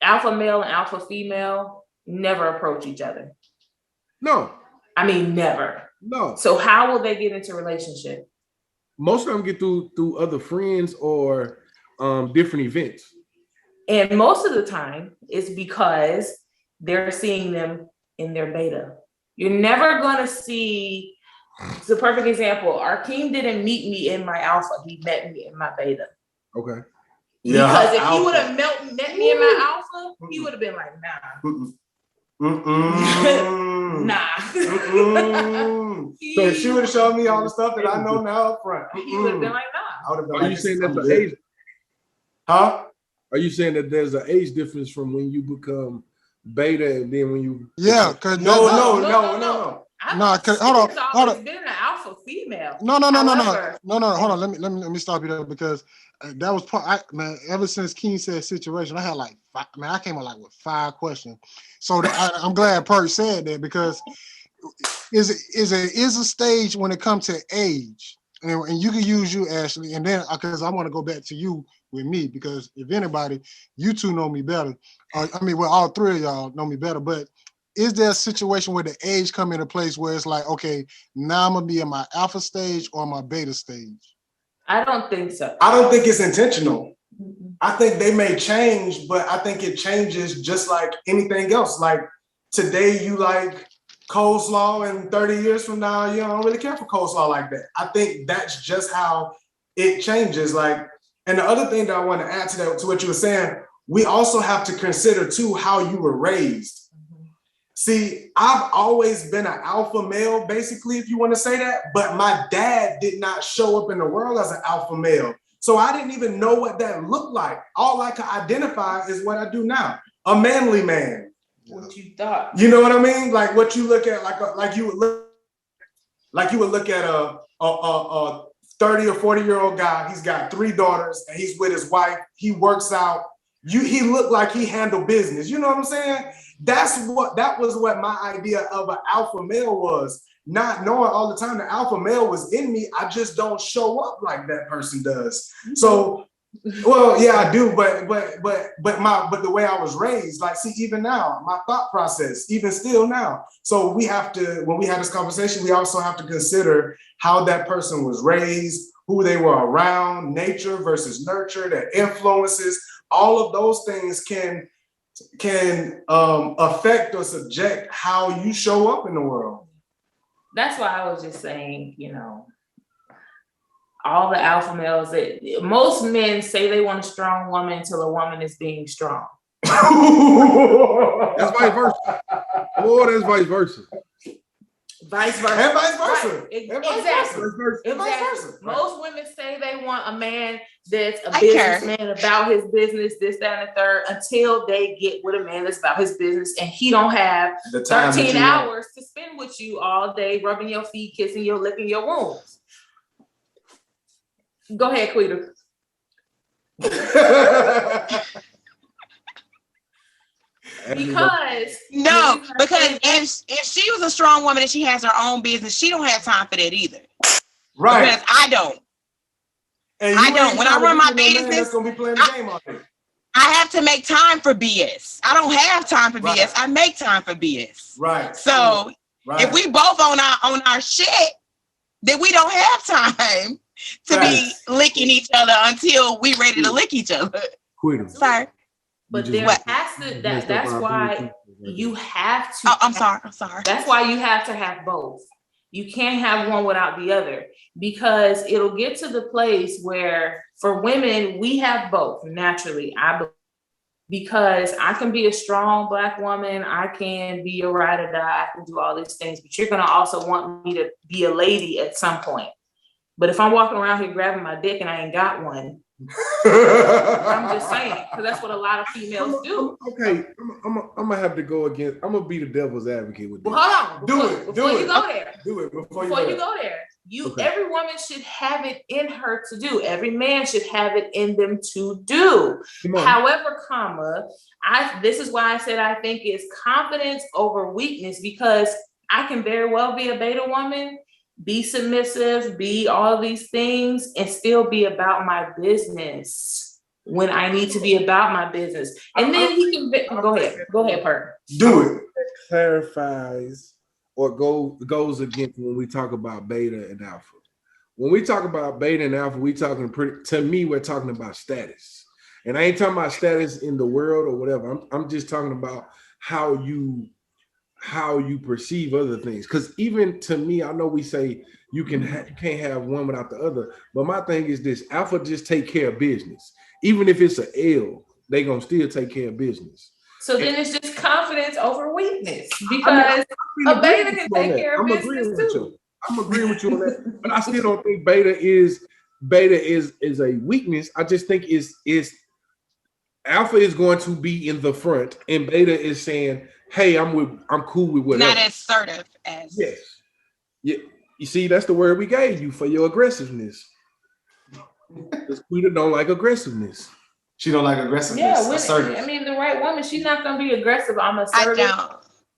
alpha male and alpha female, never approach each other. No. I mean, never. No. So how will they get into a relationship? Most of them get through other friends or different events. And most of the time it's because they're seeing them in their beta. You're never gonna see, it's a perfect example. Arkeem didn't meet me in my alpha, he met me in my beta. Okay. Yeah, because if he would have met me in my alpha, he would have been like, nah. So she would have shown me all the stuff that I know now up front. He would have been like, nah. I would have been Are you saying that's the age? Huh? Are you saying that there's an age difference from when you become beta and then when you? Yeah, because no. No, hold on. It's been an alpha female. No. Hold on. Let me stop you there because that was part. Man, ever since Keen said situation, I had like I came up with 5 questions. So I'm glad Perk said that because is a stage when it comes to age, and you can use you, Ashley, and then because I want to go back to you with me because if anybody, you two know me better. All 3 of y'all know me better, but. Is there a situation where the age come into place where it's like, okay, now I'm gonna be in my alpha stage or my beta stage? I don't think so. I don't think it's intentional. I think they may change, but I think it changes just like anything else. Like today you like coleslaw and 30 years from now, you don't really care for coleslaw like that. I think that's just how it changes. Like, and the other thing that I want to add to that, to what you were saying, we also have to consider too how you were raised. See, I've always been an alpha male, basically, if you want to say that, but my dad did not show up in the world as an alpha male. So I didn't even know what that looked like. All I could identify is what I do now, a manly man. What you thought. You know what I mean? Like what you look at, like you would look at a 30 or 40-year-old guy. He's got 3 daughters and he's with his wife. He works out. He looked like he handled business. You know what I'm saying? That was what my idea of an alpha male was. Not knowing all the time the alpha male was in me. I just don't show up like that person does. So, well, yeah, I do, but the way I was raised, like, see, even now, my thought process, even still now. So we have to, when we have this conversation, we also have to consider how that person was raised, who they were around, nature versus nurture, their influences. All of those things can affect or subject how you show up in the world. That's why I was just saying, you know, all the alpha males, that most men say they want a strong woman until a woman is being strong. That's vice versa. Oh, that's vice versa. Vice versa. And vice versa. Right. Exactly. Exactly. Most women say they want a man that's a businessman about his business, this, that, and the third, until they get with a man that's about his business and he don't have 13 hours to spend with you all day, rubbing your feet, kissing you, licking your wounds. Go ahead, Quita. Because if she was a strong woman and she has her own business, she don't have time for that either. Right. Because I don't. I don't. When I run my business, gonna be playing the game all day. I have to make time for BS. I don't have time for BS. I make time for BS. Right. So if we both on our shit, then we don't have time to be licking each other until we ready to lick each other. Sorry. But there has to, that's why you have to. Oh, I'm sorry. That's why you have to have both. You can't have one without the other, because it'll get to the place where for women, we have both naturally. I believe, because I can be a strong Black woman. I can be a ride or die. I can do all these things, but you're going to also want me to be a lady at some point. But if I'm walking around here grabbing my dick and I ain't got one, I'm just saying, because that's what a lot of females do. Okay, I'm gonna have to go against. I'm gonna be the devil's advocate with this. Well, hold on. Before you go there. Do it before you go there. Every woman should have it in her to do. Every man should have it in them to do. However, this is why I said I think it's confidence over weakness, because I can very well be a beta woman, be submissive, be all these things, and still be about my business when I need to be about my business. And then he can go ahead, Perk. Do it. Clarifies or goes against when we talk about beta and alpha. When we talk about beta and alpha, we're talking about status. And I ain't talking about status in the world or whatever. I'm just talking about how you perceive other things. Because even to me, I know we say you can't have one without the other, but my thing is this: alpha just take care of business. Even if it's an L, they gonna still take care of business. So then it's just confidence over weakness, because a beta can take care of business too. I'm agreeing with you on that, but I still don't think beta is a weakness. I just think is alpha is going to be in the front, and beta is saying, hey, I'm cool with whatever. Not as assertive as. Yes. Yeah. You see, that's the word we gave you for your aggressiveness. Because Quita don't like aggressiveness. She don't like aggressiveness. Yeah, I mean, the right woman, she's not gonna be aggressive. I'm assertive. I don't.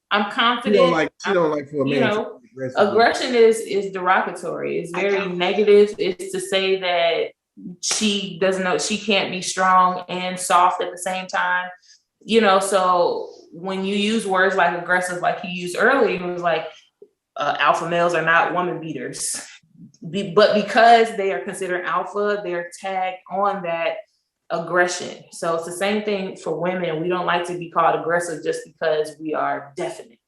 I'm confident. She don't like for a man. You know, aggression is derogatory. It's very negative. It's to say that she doesn't know, she can't be strong and soft at the same time. You know, so when you use words like aggressive, like he used earlier, it was like alpha males are not woman beaters. But because they are considered alpha, they're tagged on that aggression. So it's the same thing for women. We don't like to be called aggressive just because we are definite.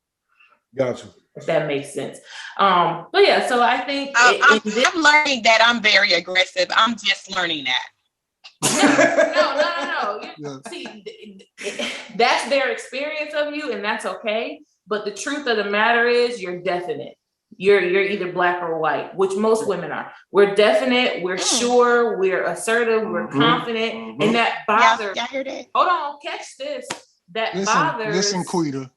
Gotcha. If that makes sense. But yeah, so I think I'm learning that I'm very aggressive. I'm just learning that. No. See, that's their experience of you, and that's okay. But the truth of the matter is you're definite. You're either black or white, which most women are. We're definite, we're sure, we're assertive, we're confident, and that bothers. Y'all hear that? Hold on, catch this. Listen, Quita.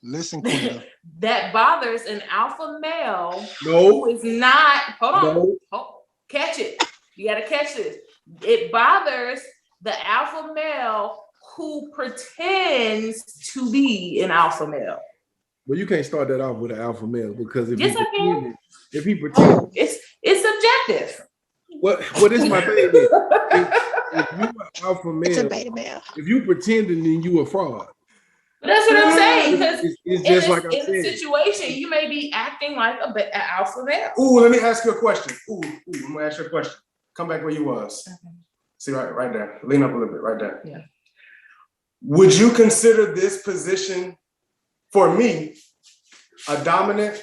That bothers an alpha male who is not. Hold on, catch it. You got to catch this. It bothers the alpha male who pretends to be an alpha male. Well, you can't start that off with an alpha male because if he pretends, it's subjective. What is my thing? If you an alpha male, it's a beta male. If you pretending, then you a fraud. But that's what I'm saying. Because it's just like in a situation, you may be acting like an alpha male. Ooh, let me ask you a question. I'm gonna ask you a question. Come back where you was. Okay. See right there. Lean up a little bit, right there. Yeah. Would you consider this position, for me, a dominant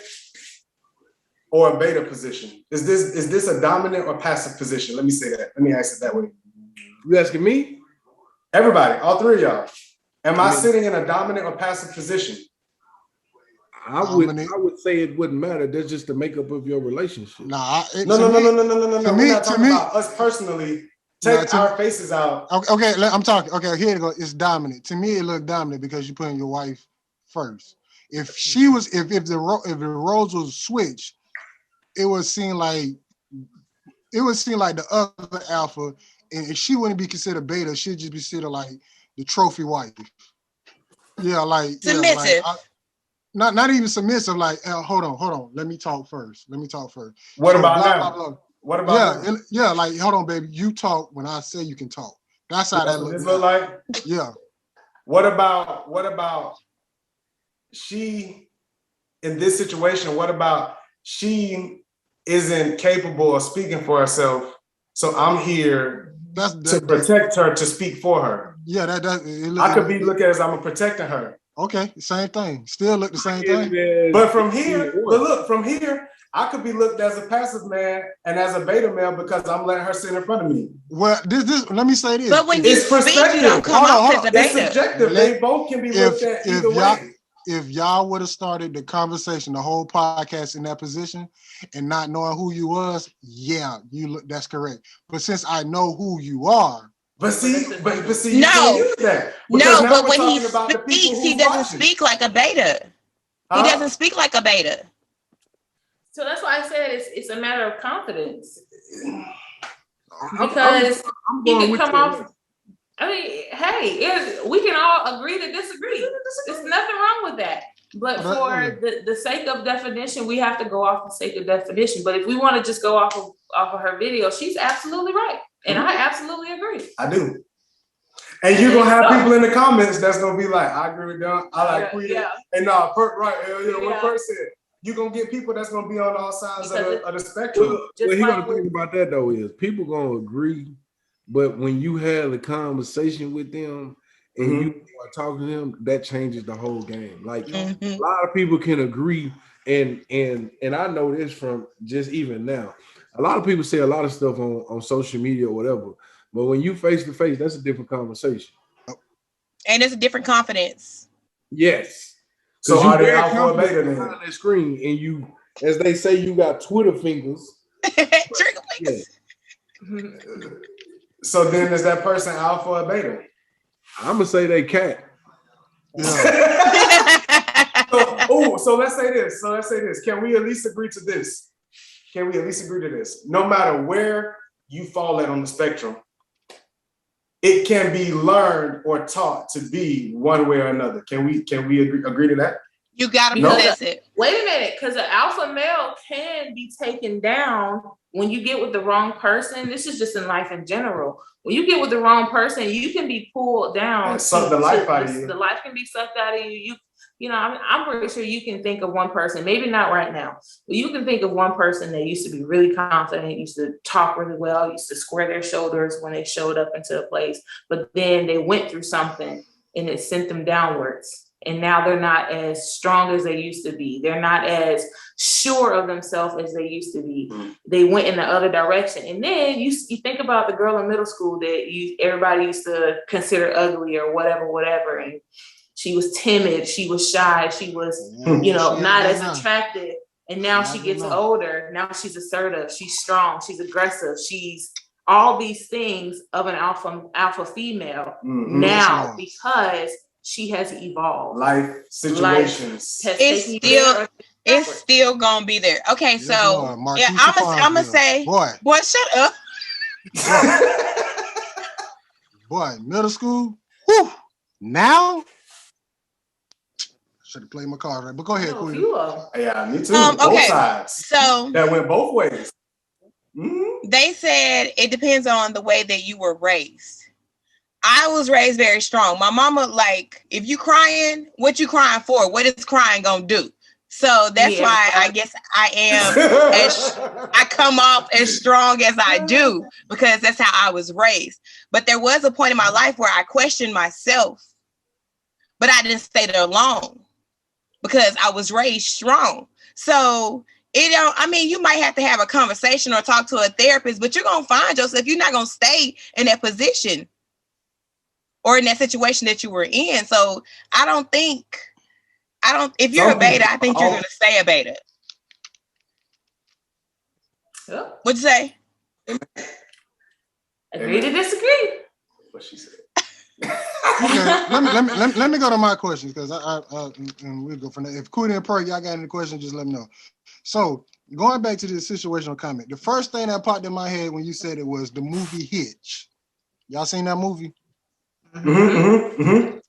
or a beta position? Is this a dominant or passive position? Let me say that. Let me ask it that way. You asking me? Everybody, all three of y'all. Am I sitting in a dominant or passive position? I would say it wouldn't matter. That's just the makeup of your relationship. No. We're not talking about us personally. Take our faces out. Okay, I'm talking. Okay, here it goes. It's dominant. To me, it looked dominant because you're putting your wife first. If she was, if the roles was switched, it would seem like the other alpha, and if she wouldn't be considered beta, she'd just be considered like the trophy wife. Yeah, like submissive. Yeah, like, not even submissive. Like, hold on. Let me talk first. What about now? What about now? Yeah. Like, hold on, baby. You talk when I say you can talk. That's how that looks. Look like. Yeah. What about she in this situation? What about she isn't capable of speaking for herself? So I'm here to protect her, to speak for her. Yeah, I could be looked at as I'm protecting her. Okay, same thing. Still look the same thing. But from here, I could be looked as a passive man and as a beta male because I'm letting her sit in front of me. Well, let me say this. But when you speak, you don't come off as a beta. It's subjective. They both can be looked at either way. If y'all would have started the conversation, the whole podcast in that position, and not knowing who you was, that's correct. But since I know who you are. But see, you can't use that. But when he speaks, he doesn't speak like a beta. He doesn't speak like a beta. So that's why I said it's a matter of confidence. Because he can come off. I mean, hey, we can all agree to disagree. There's nothing wrong with that. But for the sake of definition, we have to go off the sake of definition. But if we want to just go off of her video, she's absolutely right. And I absolutely agree. I do. And you're going to have people in the comments that's going to be like, I agree with them. I like Quita. Yeah. And Perk, right. What Perk said. You're going to get people that's going to be on all sides of the spectrum. What you got to think about that, though, is people going to agree. But when you have a conversation with them and you are talking to them, that changes the whole game. Like a lot of people can agree, and I know this from just even now. A lot of people say a lot of stuff on social media or whatever, but when you face to face, that's a different conversation. And it's a different confidence. Yes. So are they alpha or beta then? On that screen, and you, as they say, you got Twitter fingers. Trigger fingers. So then is that person alpha or beta? I'm gonna say they cat. Yeah. So let's say this. Can we at least agree to this? No matter where you fall at on the spectrum, it can be learned or taught to be one way or another. Can we agree to that? You gotta possess it. Wait a minute, because an alpha male can be taken down when you get with the wrong person. This is just in life in general. When you get with the wrong person, you can be pulled down. Suck the life out of you. The life can be sucked out of you. I'm pretty sure you can think of one person, maybe not right now, but you can think of one person that used to be really confident, used to talk really well, used to square their shoulders when they showed up into a place, but then they went through something and it sent them downwards. And now they're not as strong as they used to be. They're not as sure of themselves as they used to be. They went in the other direction. And then you think about the girl in middle school that everybody used to consider ugly or whatever. And she was timid, she was shy, she was, not as attractive. And now she gets older. Now she's assertive, she's strong, she's aggressive, she's all these things of an alpha female now because she has evolved. Life situations. It's still gonna be there. Okay, so I'm gonna say, boy, shut up. Boy, middle school. Whew, now should have played my card right, but go ahead, Queen. Yeah, me too. Both sides. So that went both ways. They said it depends on the way that you were raised. I was raised very strong. My mama, like, if you crying, what you crying for? What is crying gonna do? So that's why I guess I am I come off as strong as I do, because that's how I was raised. But there was a point in my life where I questioned myself, but I didn't stay there long because I was raised strong. So you might have to have a conversation or talk to a therapist, but you're gonna find yourself, you're not gonna stay in that position or in that situation that you were in. So if you're a beta, I think you're going to stay a beta. Yeah. What'd you say? Agree to disagree. What she said. Okay, let me go to my questions, because and we'll go from there. If Cootie and Perk, y'all got any questions, just let me know. So going back to the situational comment, the first thing that popped in my head when you said it was the movie Hitch. Y'all seen that movie?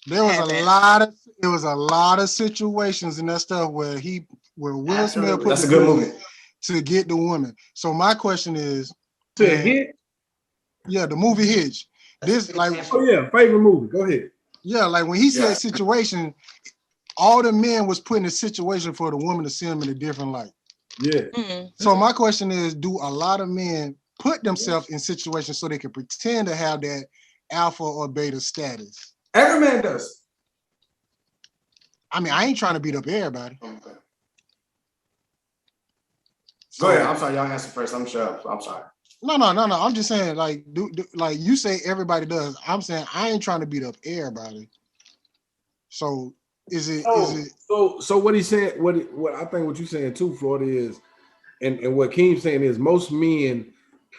There was a lot of situations in that stuff where Will Smith put a good movie to get the woman. So my question is, Hitch? Yeah, the movie Hitch. This favorite movie. Go ahead. Yeah, like when he said situation, all the men was putting a situation for the woman to see him in a different light. Yeah. So my question is, do a lot of men put themselves in situations so they can pretend to have that alpha or beta status? Every man does. I mean, I ain't trying to beat up everybody. Okay. Go ahead. I'm sorry. Y'all answer first. I'm sure. I'm sorry. No. I'm just saying, like, like you say everybody does. I'm saying I ain't trying to beat up everybody. So is it? So what he's saying? What I think what you're saying too, Florida, is, and what Keem's saying is, most men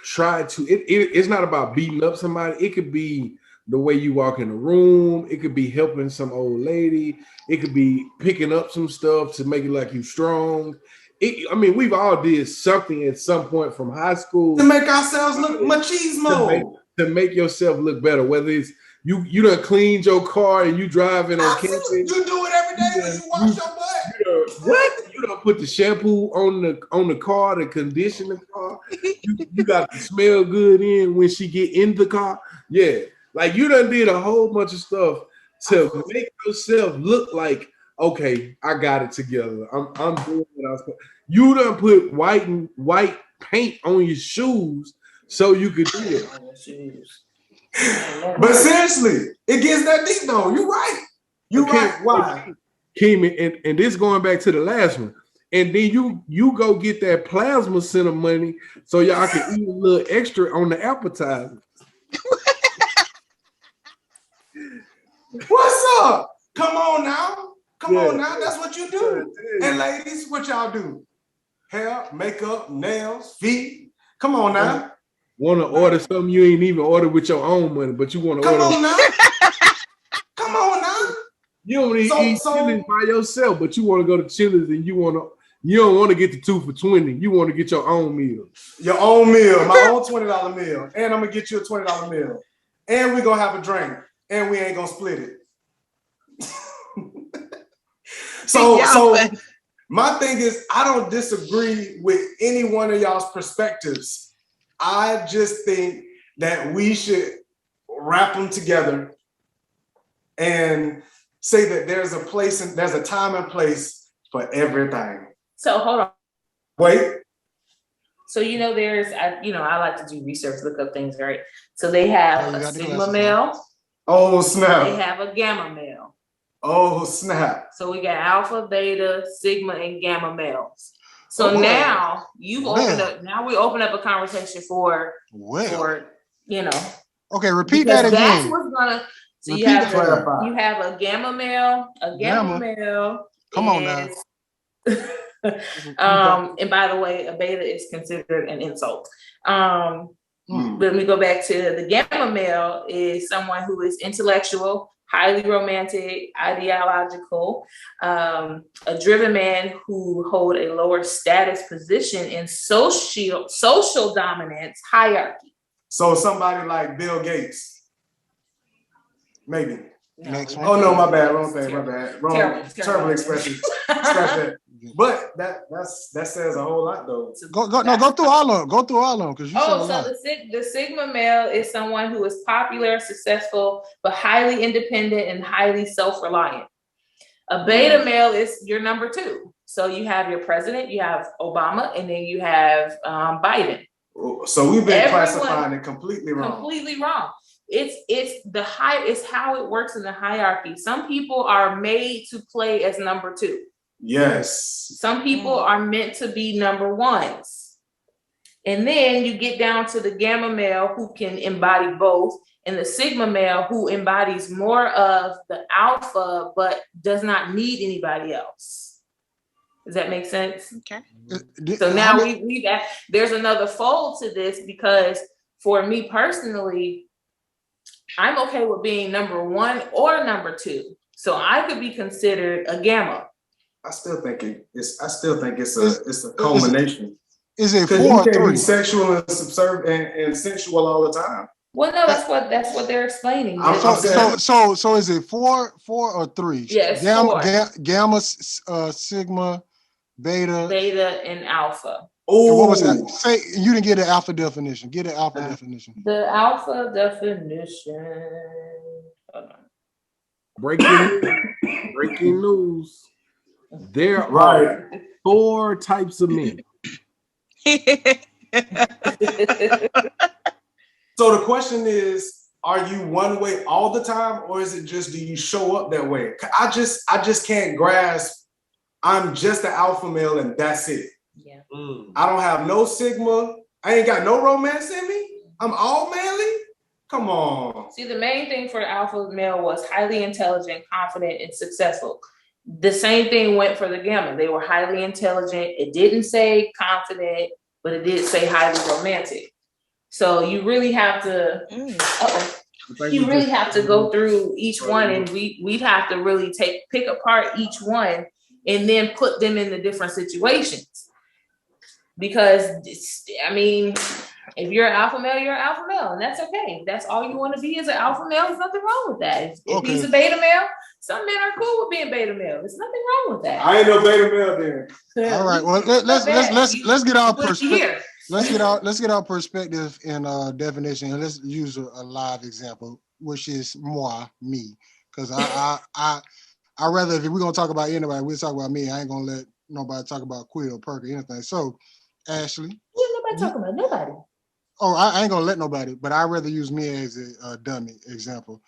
try to. It's not about beating up somebody. It could be the way you walk in the room. It could be helping some old lady. It could be picking up some stuff to make it like you strong. We've all did something at some point from high school to make ourselves look machismo. To make yourself look better. Whether it's you done cleaned your car and you driving on campus. You do it every day when you wash your butt. What? You don't put the shampoo on the car to condition the car. You got to smell good in when she get in the car. Yeah. Like you done did a whole bunch of stuff to make yourself look like, okay, I got it together. I'm doing what I was supposed. You done put white paint on your shoes so you could do it. But seriously, it gets that deep though. You're right. You're right. Why? Keem, and this going back to the last one. And then you go get that plasma center money so y'all can eat a little extra on the appetizer. What's up? Come on now. Come on now. That's what you do. And ladies, what y'all do? Hair, makeup, nails, feet. Come on now. Want to order something you ain't even order with your own money, but you want to order. Come on now. Come on now. You don't eat Chili's by yourself, but you want to go to Chili's and you don't want to get the 2 for $20. You want to get your own meal. Your own meal, my own $20 meal. And I'm going to get you a $20 meal. And we're going to have a drink. And we ain't going to split it. So my thing is, I don't disagree with any one of y'all's perspectives. I just think that we should wrap them together and say that there's a place and there's a time and place for everything. So hold on. Wait. So there's I like to do research, look up things, right? So they have a Sigma male. Oh snap. They have a Gamma male. Oh snap. So we got Alpha, Beta, Sigma, and Gamma males. So now you've opened up. Now we open up a conversation for Okay, repeat because that again. That's what's gonna. So Repeat that. you have a gamma male, Gamma? male. Come on now. And by the way, a beta is considered an insult. When we go back to the gamma male, is someone who is intellectual, highly romantic, ideological, a driven man who hold a lower status position in social dominance hierarchy. So somebody like Bill Gates, maybe. No, Next one. Oh no, my bad. Wrong thing. My bad. Wrong. Terrible expression. Scratch that. But that says a whole lot though. Go through all of them. Go through all of them because you said a lot. The Sigma male is someone who is popular, successful, but highly independent and highly self-reliant. A beta male is your number 2. So you have your president, you have Obama, and then you have Biden. So we've been classifying it completely wrong. Completely wrong. It's how it works in the hierarchy. Some people are made to play as number 2. Yes. Some people are meant to be number 1s. And then you get down to the gamma male who can embody both, and the sigma male who embodies more of the alpha but does not need anybody else. Does that make sense? Okay. So now there's another fold to this, because for me personally, I'm okay with being number 1 or number 2. So I could be considered a gamma. I still think it's a culmination. Is it 4 you or can't 3? be sexual and subservient and sensual all the time. Well, no, that's what they're explaining. So is it 4 or 3? Yes, Gamma, sigma, beta, and alpha. Oh, what was that? Say you didn't get an alpha definition. Get an alpha definition. The alpha definition. Hold on. Breaking news. There are 4 types of men. So the question is, are you one way all the time, or is it just, do you show up that way? I just can't grasp. I'm just an alpha male and that's it. Yeah. I don't have no sigma. I ain't got no romance in me. I'm all manly. Come on. See, the main thing for alpha male was highly intelligent, confident, and successful. The same thing went for the gamma. They were highly intelligent. It didn't say confident, but it did say highly romantic. So you really have to, you really have to go through each one, and we'd have to really pick apart each one and then put them in the different situations. Because if you're an alpha male, you're an alpha male, and that's okay. If that's all you want to be is an alpha male, there's nothing wrong with that. If he's a beta male, some men are cool with being beta male. There's nothing wrong with that. I ain't no beta male then. All right. Well, let's get our perspective. Let's get our perspective and definition, and let's use a live example, which is me, because I rather, if we're gonna talk about anybody, we'll talk about me. I ain't gonna let nobody talk about Quill, Perk, or anything. So, Ashley, nobody talking about nobody. Oh, I ain't gonna let nobody, but I'd rather use me as a dummy example.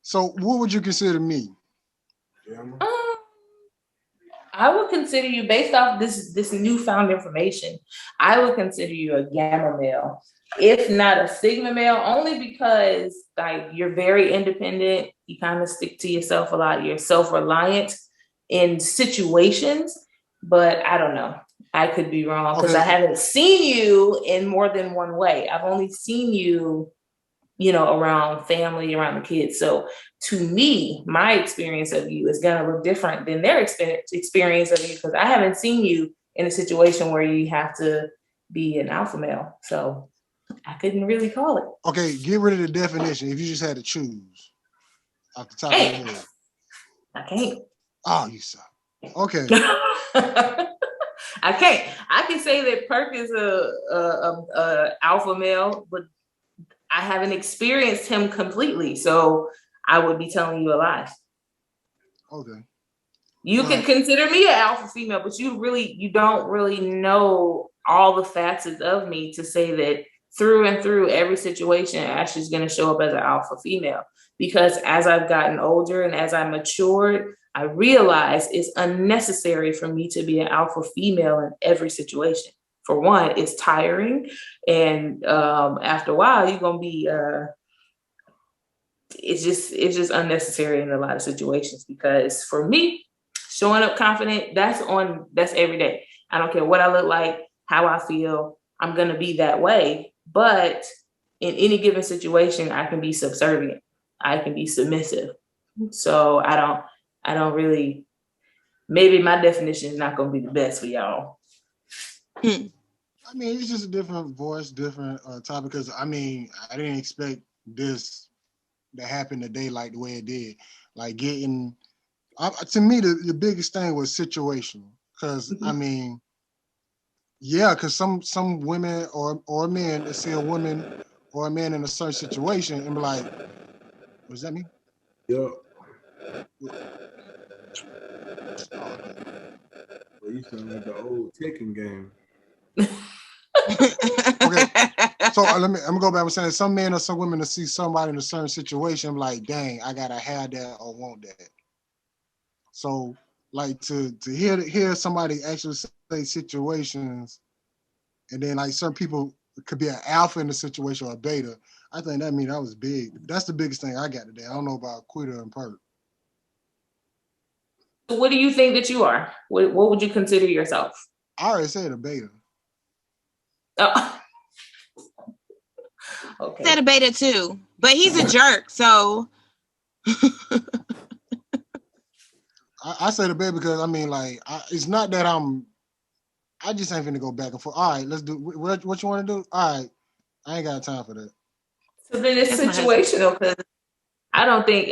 So what would you consider me? I would consider you, based off this newfound information, I would consider you a gamma male, if not a sigma male, only because you're very independent. You kind of stick to yourself a lot. You're self-reliant in situations, but I don't know. I could be wrong because I haven't seen you in more than one way. I've only seen you, around family, around the kids. So to me, my experience of you is going to look different than their experience of you, because I haven't seen you in a situation where you have to be an alpha male. So I couldn't really call it. Okay, get rid of the definition. If you just had to choose off the top of your head. I can't. Oh, you suck. Okay. I can't. I can say that Perk is a alpha male, but I haven't experienced him completely, so I would be telling you a lie. Okay. You can consider me an alpha female, but you don't really know all the facets of me to say that through and through every situation, Ashley's going to show up as an alpha female. Because as I've gotten older and as I matured, I realize it's unnecessary for me to be an alpha female in every situation. For one, it's tiring. And after a while, you're going to be it's just unnecessary in a lot of situations, because for me, showing up confident, that's every day. I don't care what I look like, how I feel, I'm gonna be that way. But in any given situation, I can be subservient, I can be submissive. So I don't really, maybe my definition is not gonna be the best for y'all. I mean, it's just a different voice, different topic. Because I mean, I didn't expect this to happen today like the way it did. Like getting, to me, the biggest thing was situational. Because I mean, yeah, because some women or men that see a woman or a man in a certain situation and be like, "What does that mean?" Yeah. Well, you sound like the old Tekken game. Okay, so I'm gonna go back and saying some men or some women to see somebody in a certain situation, like, dang, I gotta have that or want that. So, like to hear somebody actually say situations, and then like certain people could be an alpha in the situation or a beta. I think that was big. That's the biggest thing I got today. I don't know about Quitter and Perk. So what do you think that you are? What would you consider yourself? I already said a beta. Oh. Okay. Said a beta too, but he's a jerk, so I say the beta because I mean, like, it's not that I just ain't finna go back and forth. All right, let's do what you want to do. All right, I ain't got time for that. So then it's situational, because I don't think,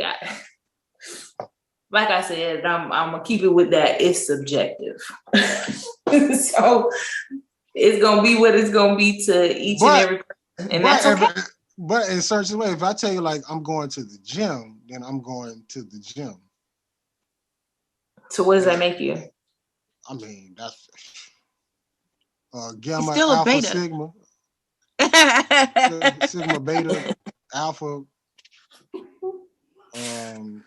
like I said, I'm gonna keep it with that. It's subjective. So it's gonna be what it's gonna be to each and every person, and that's okay. But in certain way, if I tell you like I'm going to the gym, then I'm going to the gym. So what does that make you? I mean, that's gamma, still a alpha, beta. sigma, beta, alpha,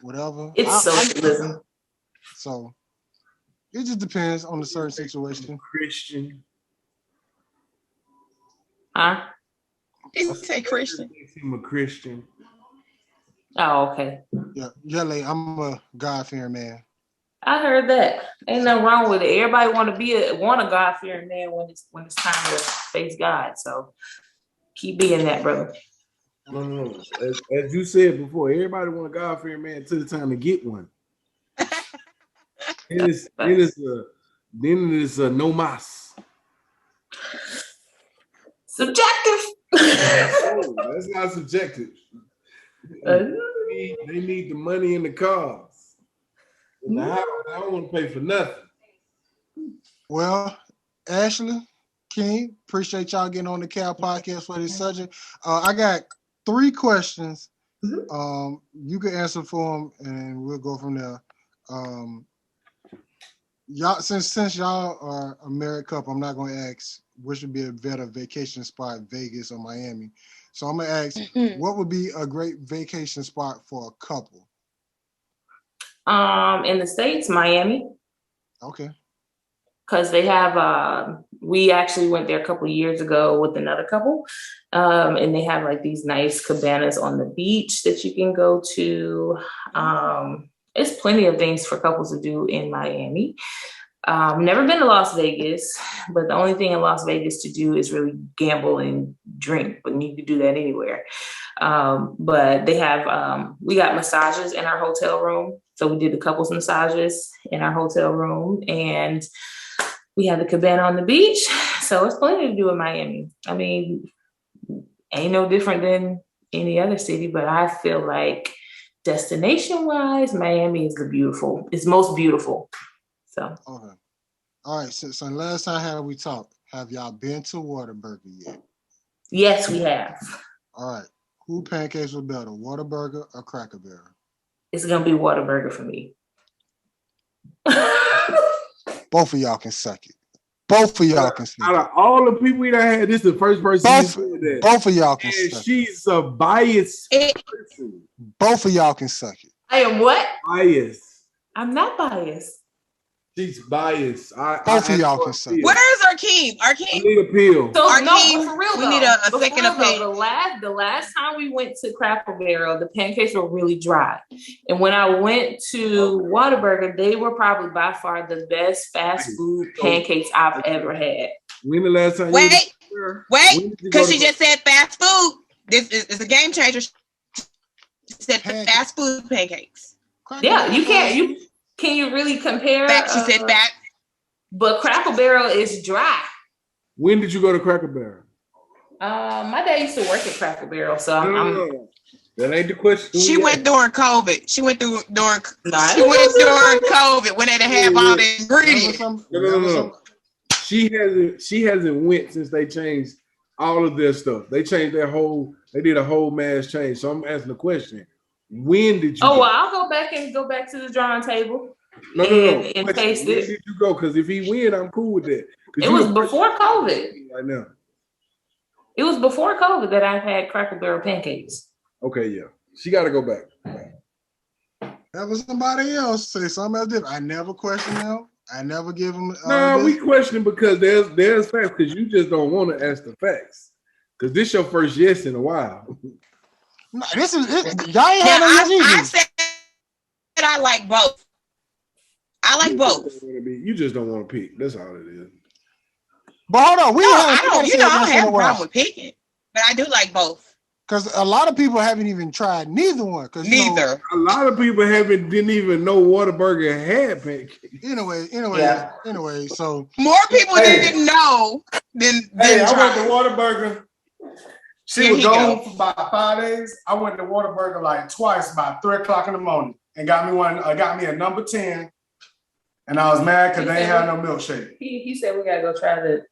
whatever. It's socialism. So it just depends on the certain situation. Christian. Huh? Didn't say Christian. I'm a Christian. Oh, okay. Yeah, like, I'm a God-fearing man. I heard that. Ain't nothing wrong with it. Everybody want a God-fearing man when it's time to face God. So keep being that, brother. No. As you said before, everybody want a God-fearing man until the time to get one. Then it is a no mas. Subjective. No, that's not subjective. They need the money and the cars. And the house, I don't want to pay for nothing. Well, Ashley, King, appreciate y'all getting on the Cal podcast for this subject. I got 3 questions. You can answer for them, and we'll go from there. Y'all, since y'all are a married couple, I'm not going to ask which would be a better vacation spot, Vegas or Miami. So I'm going to ask, what would be a great vacation spot for a couple? In the States, Miami. Okay. Because they have, we actually went there a couple of years ago with another couple, and they have like these nice cabanas on the beach that you can go to. It's plenty of things for couples to do in Miami. Never been to Las Vegas, but the only thing in Las Vegas to do is really gamble and drink, but you can do that anywhere. But they have, we got massages in our hotel room. So we did the couples massages in our hotel room, and we have the cabana on the beach. So it's plenty to do in Miami. I mean, ain't no different than any other city, but I feel like destination wise, Miami is most beautiful. So. Okay. All right. So last time we talked, have y'all been to Whataburger yet? Yes, we have. All right. Who pancakes were better, Whataburger or Cracker Barrel? It's gonna be Whataburger for me. Both of y'all can suck it. Both of y'all can suck it. Out of all the people that had, this is the first person who said that. Both of y'all can and suck it. She's a biased person. Both of y'all can suck it. I am what? Biased. I'm not biased. She's biased. Both of y'all can say. Where's Arkeem? I need a pill. So Arkeem, no, but for real, we need a second opinion. The last time we went to Cracker Barrel, the pancakes were really dry. And when I went to Whataburger, they were probably by far the best fast food pancakes I've ever had. When the last time? Wait, because she just said fast food. This is a game changer. She said fast food pancakes. Yeah, you can't. Can you really compare? She said fat. But Cracker Barrel is dry. When did you go to Cracker Barrel? My dad used to work at Cracker Barrel, so I'm that ain't the question. She went during COVID. She went during COVID when they didn't have all the ingredients. No. She hasn't went since they changed all of their stuff. They changed their whole. They did a whole mass change. So I'm asking the question: when did you? Oh, well, I'll go back to the drawing table. No. And taste it. Where did you go? Because if he win, I'm cool with that. It was before COVID. Right now. It was before COVID that I've had Cracker Barrel pancakes. Okay, yeah. She got to go back. That was somebody else say something else different. I never question them. I never give them. No, we question because there's facts because you just don't want to ask the facts because this your first yes in a while. No, this is y'all ain't had no yes either. I said I like both. I like both. You just don't want to pick. That's all it is. But hold on, I don't have a problem with picking, but I do like both. Because a lot of people haven't even tried neither one. Neither. A lot of people didn't even know Whataburger had pancakes. Anyway, so more people didn't know than I went to Whataburger. She was gone for about 5 days. I went to Whataburger like twice, about 3:00 in the morning, and got me a number 10. And I was mad because they ain't had no milkshake. He said we gotta go try the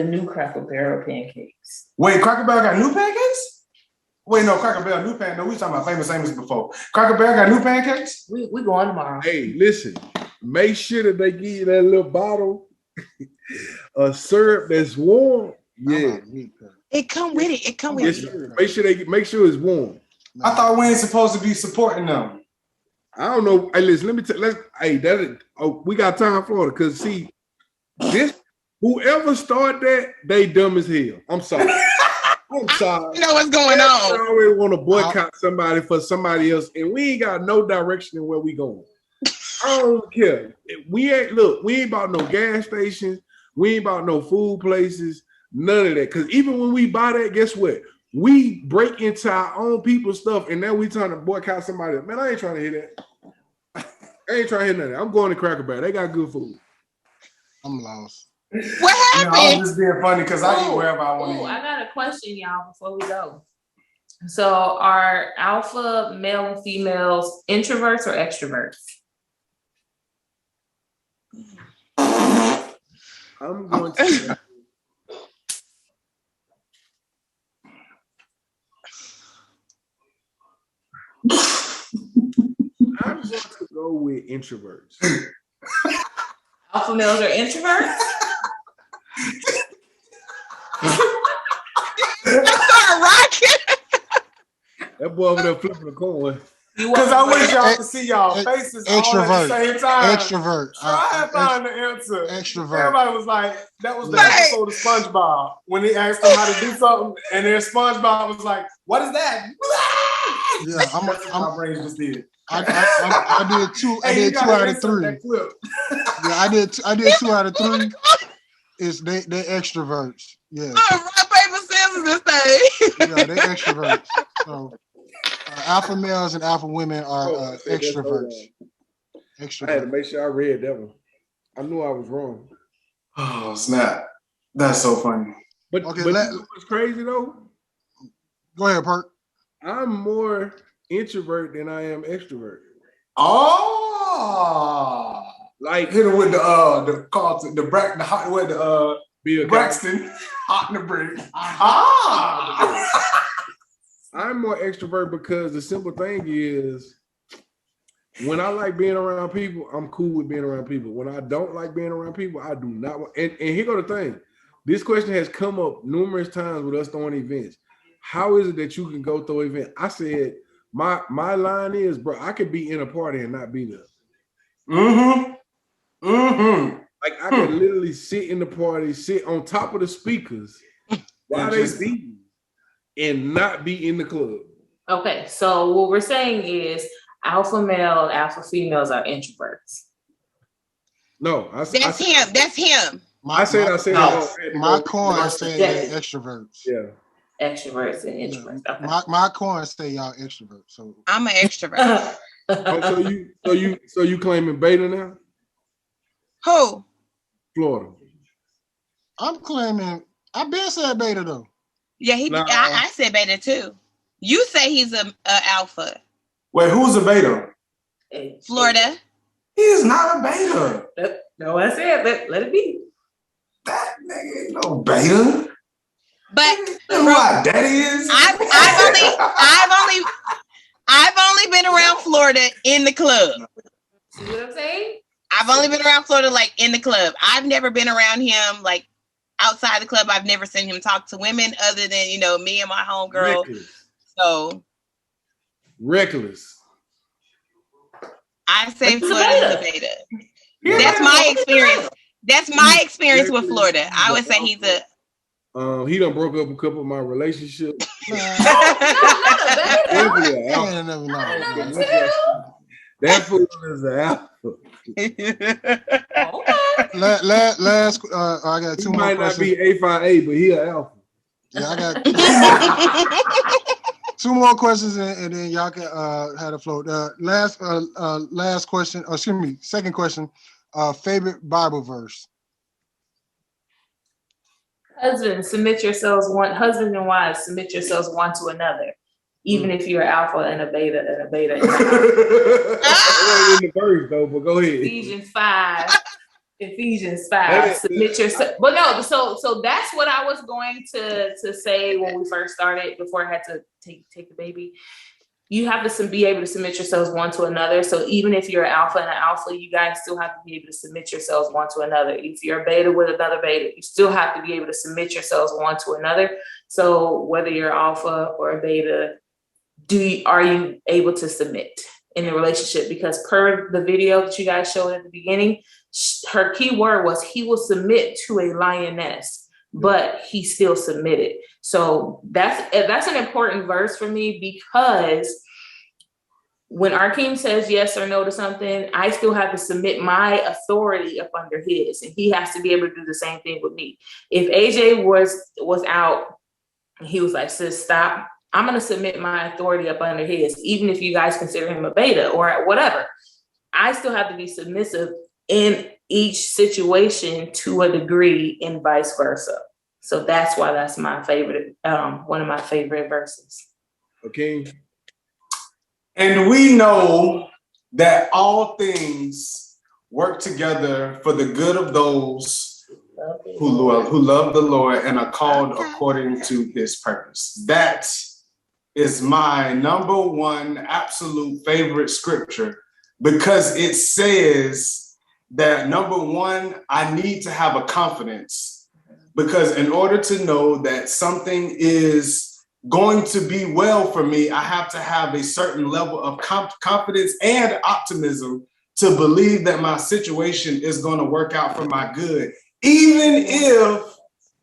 new Cracker Barrel pancakes. Wait, Cracker Barrel got new pancakes? Wait, no, Cracker Barrel new pancakes. No, we talking about Famous Amos before. Cracker Barrel got new pancakes? We going tomorrow. Hey, listen, make sure that they give you that little bottle of syrup that's warm. Yeah, it come with it. It come with it. Make sure it's warm. I thought we ain't supposed to be supporting them. I don't know. Hey, listen, let me tell. We got time for it because see, whoever started that, they dumb as hell. I'm sorry. I'm sorry. You know what's going on. I already want to boycott somebody for somebody else, and we ain't got no direction in where we going. I don't care. We ain't about no gas stations. We ain't about no food places. None of that. Because even when we buy that, guess what? We break into our own people's stuff, and now we trying to boycott somebody. Man, I ain't trying to hear that. I ain't trying to hear nothing. I'm going to Cracker Barrel. They got good food. I'm lost. What happened? I was just being funny because I eat wherever I want to eat. I got a question, y'all, before we go. So, are alpha male and females introverts or extroverts? I'm going to. I'm going to go with introverts. Alpha males are introverts? That boy over there flipping a coin. Because I wish y'all could see y'all faces all at the same time. Extrovert. Try and find the answer. Extrovert. Everybody was like, that was the episode of SpongeBob when they asked them how to do something, and then SpongeBob was like, "What is that?" Yeah, my brain just did. I did two. I did 2 out of 3. Yeah, I did 2 out of 3. It's they extroverts. Yeah. Rock, paper, scissors this thing. Yeah, they extroverts. So alpha males and alpha women are extroverts. I had to make sure I read that one. I knew I was wrong. Oh snap! That's so funny. But what's crazy though? Go ahead, Perk. I'm more introvert than I am extrovert. Oh, like hit him with the Carlton, the Braxton, hot in the brick. I'm more extrovert because the simple thing is, when I like being around people, I'm cool with being around people. When I don't like being around people, I do not. And here go the thing. This question has come up numerous times with us throwing events. How is it that you can go through an event? I said, my line is, bro, I could be in a party and not be there. Mm-hmm. Mm-hmm. Like I could literally sit in the party, sit on top of the speakers while they beating and not be in the club. Okay, so what we're saying is alpha male, alpha females are introverts. No, That's him. That's him. I said my coin say they're extroverts. Yeah. Extroverts and introverts. Yeah. Okay. My coin say y'all extroverts. So I'm an extrovert. So you claiming beta now? Who? Florida. I'm claiming I've been said beta though. Yeah, I said beta too. You say he's a alpha. Wait, who's a beta? Florida. He is not a beta. No, I said let it be. That nigga ain't no beta. But who our daddy is? I've only been around Florida in the club. See what I'm saying? I've only been around Florida like in the club. I've never been around him like outside the club. I've never seen him talk to women other than, you know, me and my homegirl. So reckless. I say Florida's a beta. Yeah. That's my experience. That's my experience with Florida. I would say he's a he done broke up a couple of my relationships. That fool is an alpha. Last, I got two more questions. He might not be A5A, but he an alpha. Yeah, I got two more questions, and then y'all can have the float. Last question. Excuse me. Second question. Favorite Bible verse. Husbands and wives, submit yourselves one to another, even if you're alpha and a beta and a beta. In the verse though, but go ahead. Ephesians 5. Submit yourself. But no, so that's what I was going to say when we first started. Before I had to take the baby. You have to be able to submit yourselves one to another. So even if you're an alpha and an alpha, you guys still have to be able to submit yourselves one to another. If you're a beta with another beta, you still have to be able to submit yourselves one to another. So whether you're alpha or a beta, are you able to submit in the relationship? Because per the video that you guys showed at the beginning, her key word was he will submit to a lioness, but he still submitted. So that's an important verse for me, because when Arkeem says yes or no to something, I still have to submit my authority up under his, and he has to be able to do the same thing with me. If AJ was out and he was like, sis, stop, I'm going to submit my authority up under his, even if you guys consider him a beta or whatever. I still have to be submissive in each situation to a degree, and vice versa. So that's why that's my favorite, one of my favorite verses. Okay. And we know that all things work together for the good of those who love the Lord and are called according to his purpose. That is my number one absolute favorite scripture, because it says that, number one, I need to have a confidence, because in order to know that something is going to be well for me, I have to have a certain level of confidence and optimism to believe that my situation is going to work out for my good, even if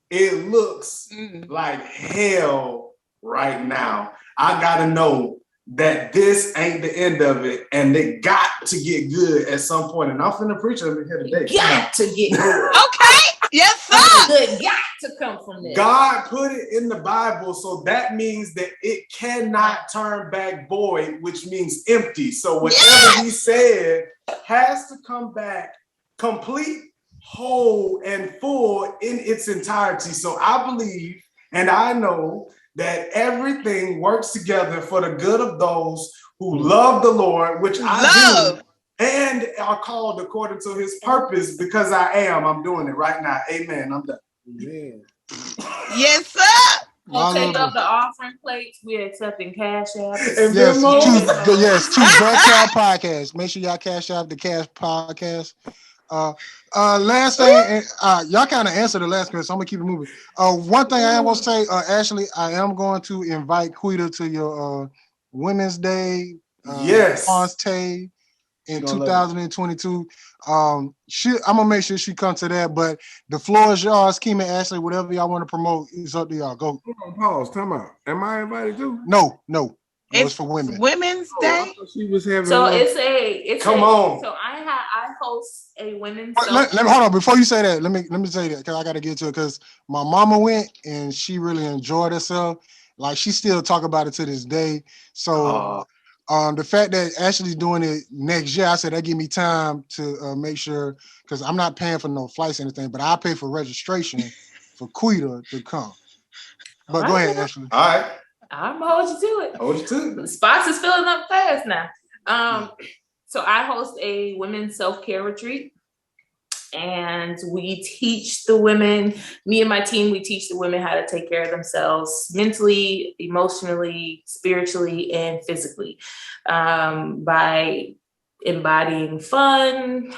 it looks like hell right now. I got to know that this ain't the end of it, and they got to get good at some point. And I'm finna preach over here today. Got to get good. Okay. Yes, sir. Good got to come from this. God put it in the Bible, so that means that it cannot turn back void, which means empty. So whatever he said has to come back complete, whole, and full in its entirety. So I believe and I know that everything works together for the good of those who love the Lord, which I do, and are called according to his purpose, because I'm doing it right now. Amen. I'm done. Amen. Yes, sir. We'll take up the offering plates. We're accepting Cash App. Yes, to Black Cow Podcast. Make sure y'all cash out the Cash Podcast. Last thing, y'all kind of answered the last question, so I'm gonna keep it moving. One thing I am gonna say, Ashley, I am going to invite Quita to your Women's Day Day in 2022. I'm gonna make sure she comes to that. But the floor is yours, Keem and Ashley. Whatever y'all want to promote, it's up to y'all. Go. Hold on, pause. Time out. Am I invited too? No, it's for women. Women's I Day. thought she was having. So it's Come on. So I host a women's. Let me hold on before you say that. Let me say that because I got to get to it because my mama went and she really enjoyed herself. Like she still talk about it to this day. So the fact that Ashley's doing it next year, I said that give me time to make sure because I'm not paying for no flights or anything, but I pay for registration for Quita to come. But go ahead, Ashley. All right. I'm gonna hold you to it. Hold you to it. The spots is filling up fast now. So I host a women's self-care retreat, and we teach the women. Me and my team, we teach the women how to take care of themselves mentally, emotionally, spiritually, and physically by embodying fun,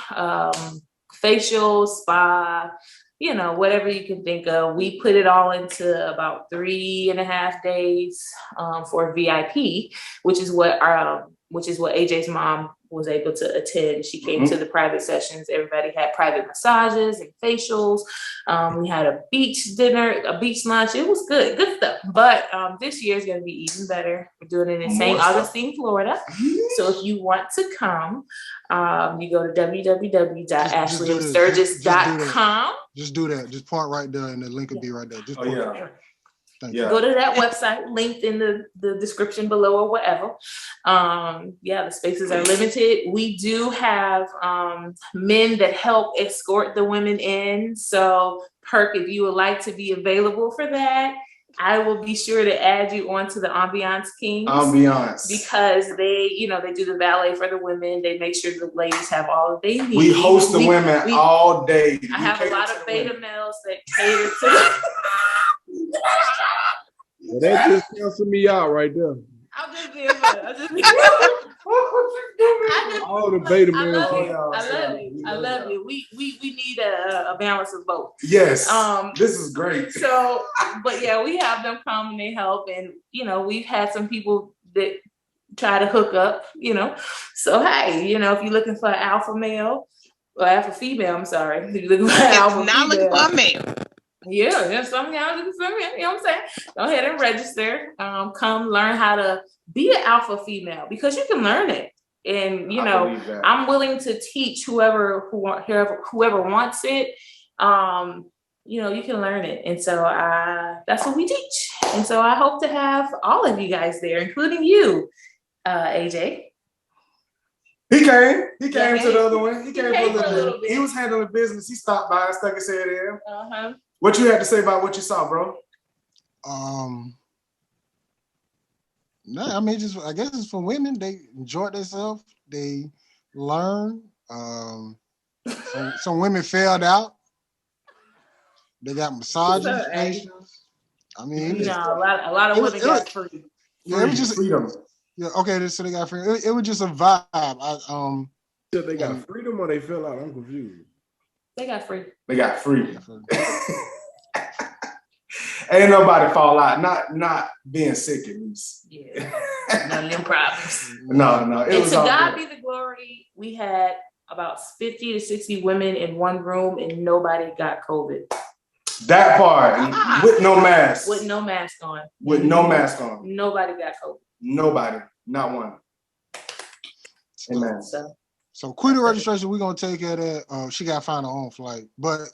facial, spa. Whatever you can think of. We put it all into about 3.5 days for VIP, which is what AJ's mom was able to attend. She came to the private sessions. Everybody had private massages and facials. We had a beach dinner, a beach lunch. It was good stuff. But this year is going to be even better. We're doing it in St. Augustine, Florida. So if you want to come, you go to www.ashleyandSturgis.com. Just do that. Just point right there, and the link will be right there. Just point right. Go to that website, linked in the description below or whatever. The spaces are limited. We do have men that help escort the women in. So, Perk, if you would like to be available for that, I will be sure to add you onto the Ambiance Kings. Because they do the valet for the women. They make sure the ladies have all that they need. We host the women all day. I have a lot of beta males that cater to Well, that just canceled me out right there. I'm just being funny. All the beta males. I love you. We need a balance of both. Yes. This is great. So, but yeah, we have them come and they help, and we've had some people that try to hook up. So hey, if you're looking for an alpha male or alpha female, I'm sorry, if you're looking for an alpha female. Looking for a male. Yeah, some y'all looking for me. You know what I'm saying? Go ahead and register. Come learn how to be an alpha female because you can learn it. And I'm willing to teach whoever wants it. You can learn it. And so that's what we teach. And so I hope to have all of you guys there, including you, AJ. He came to the other one. He came for a little bit. He was handling business. He stopped by and stuck his head in. What you had to say about what you saw, bro? No, I mean, I guess it's for women. They enjoy themselves. They learn. Some women failed out. They got massages, facials. I mean, a lot of women got free. Yeah, it was just freedom. Yeah, okay. So they got freedom. It was just a vibe. They got freedom or they fell out? I'm confused. They got free. Ain't nobody fall out. Not being sick at least. Yeah. None of them problems. No. And to God be the glory, we had about 50 to 60 women in one room and nobody got COVID. That part. With no mask. With no mask on. Nobody got COVID. Nobody. Not one. Amen. So Quita registration, we're gonna take her there. She gotta find her own flight. But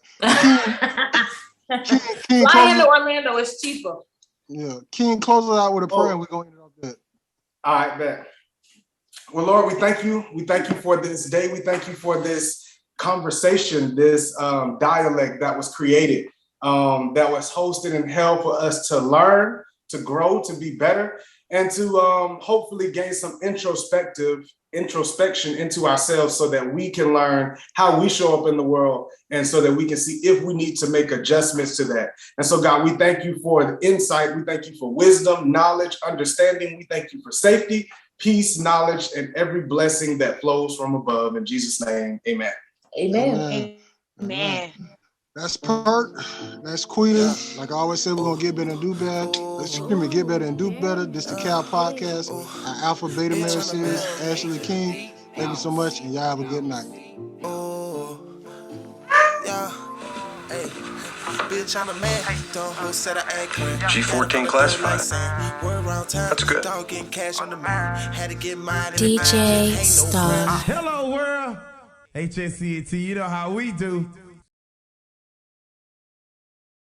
King fly into Orlando is cheaper. Yeah. King, close it out with a prayer and we're gonna end it up there. All right, bet. Well, Lord, we thank you. We thank you for this day. We thank you for this conversation, this dialect that was created, that was hosted and held for us to learn, to grow, to be better, and to hopefully gain some introspection into ourselves so that we can learn how we show up in the world and so that we can see if we need to make adjustments to that. And so, God, we thank you for the insight. We thank you for wisdom, knowledge, understanding. We thank you for safety, peace, knowledge, and every blessing that flows from above. In Jesus' name, amen. Amen. That's Perk. That's Quita. Like I always say, we're going to get better and do better. Get better and do better. This is the Cal Podcast, our Alpha Beta Male series. Ashley King, thank you so much, and y'all have a good night. G14 classified. That's good. DJ Star. Hello world. HSCT, you know how we do.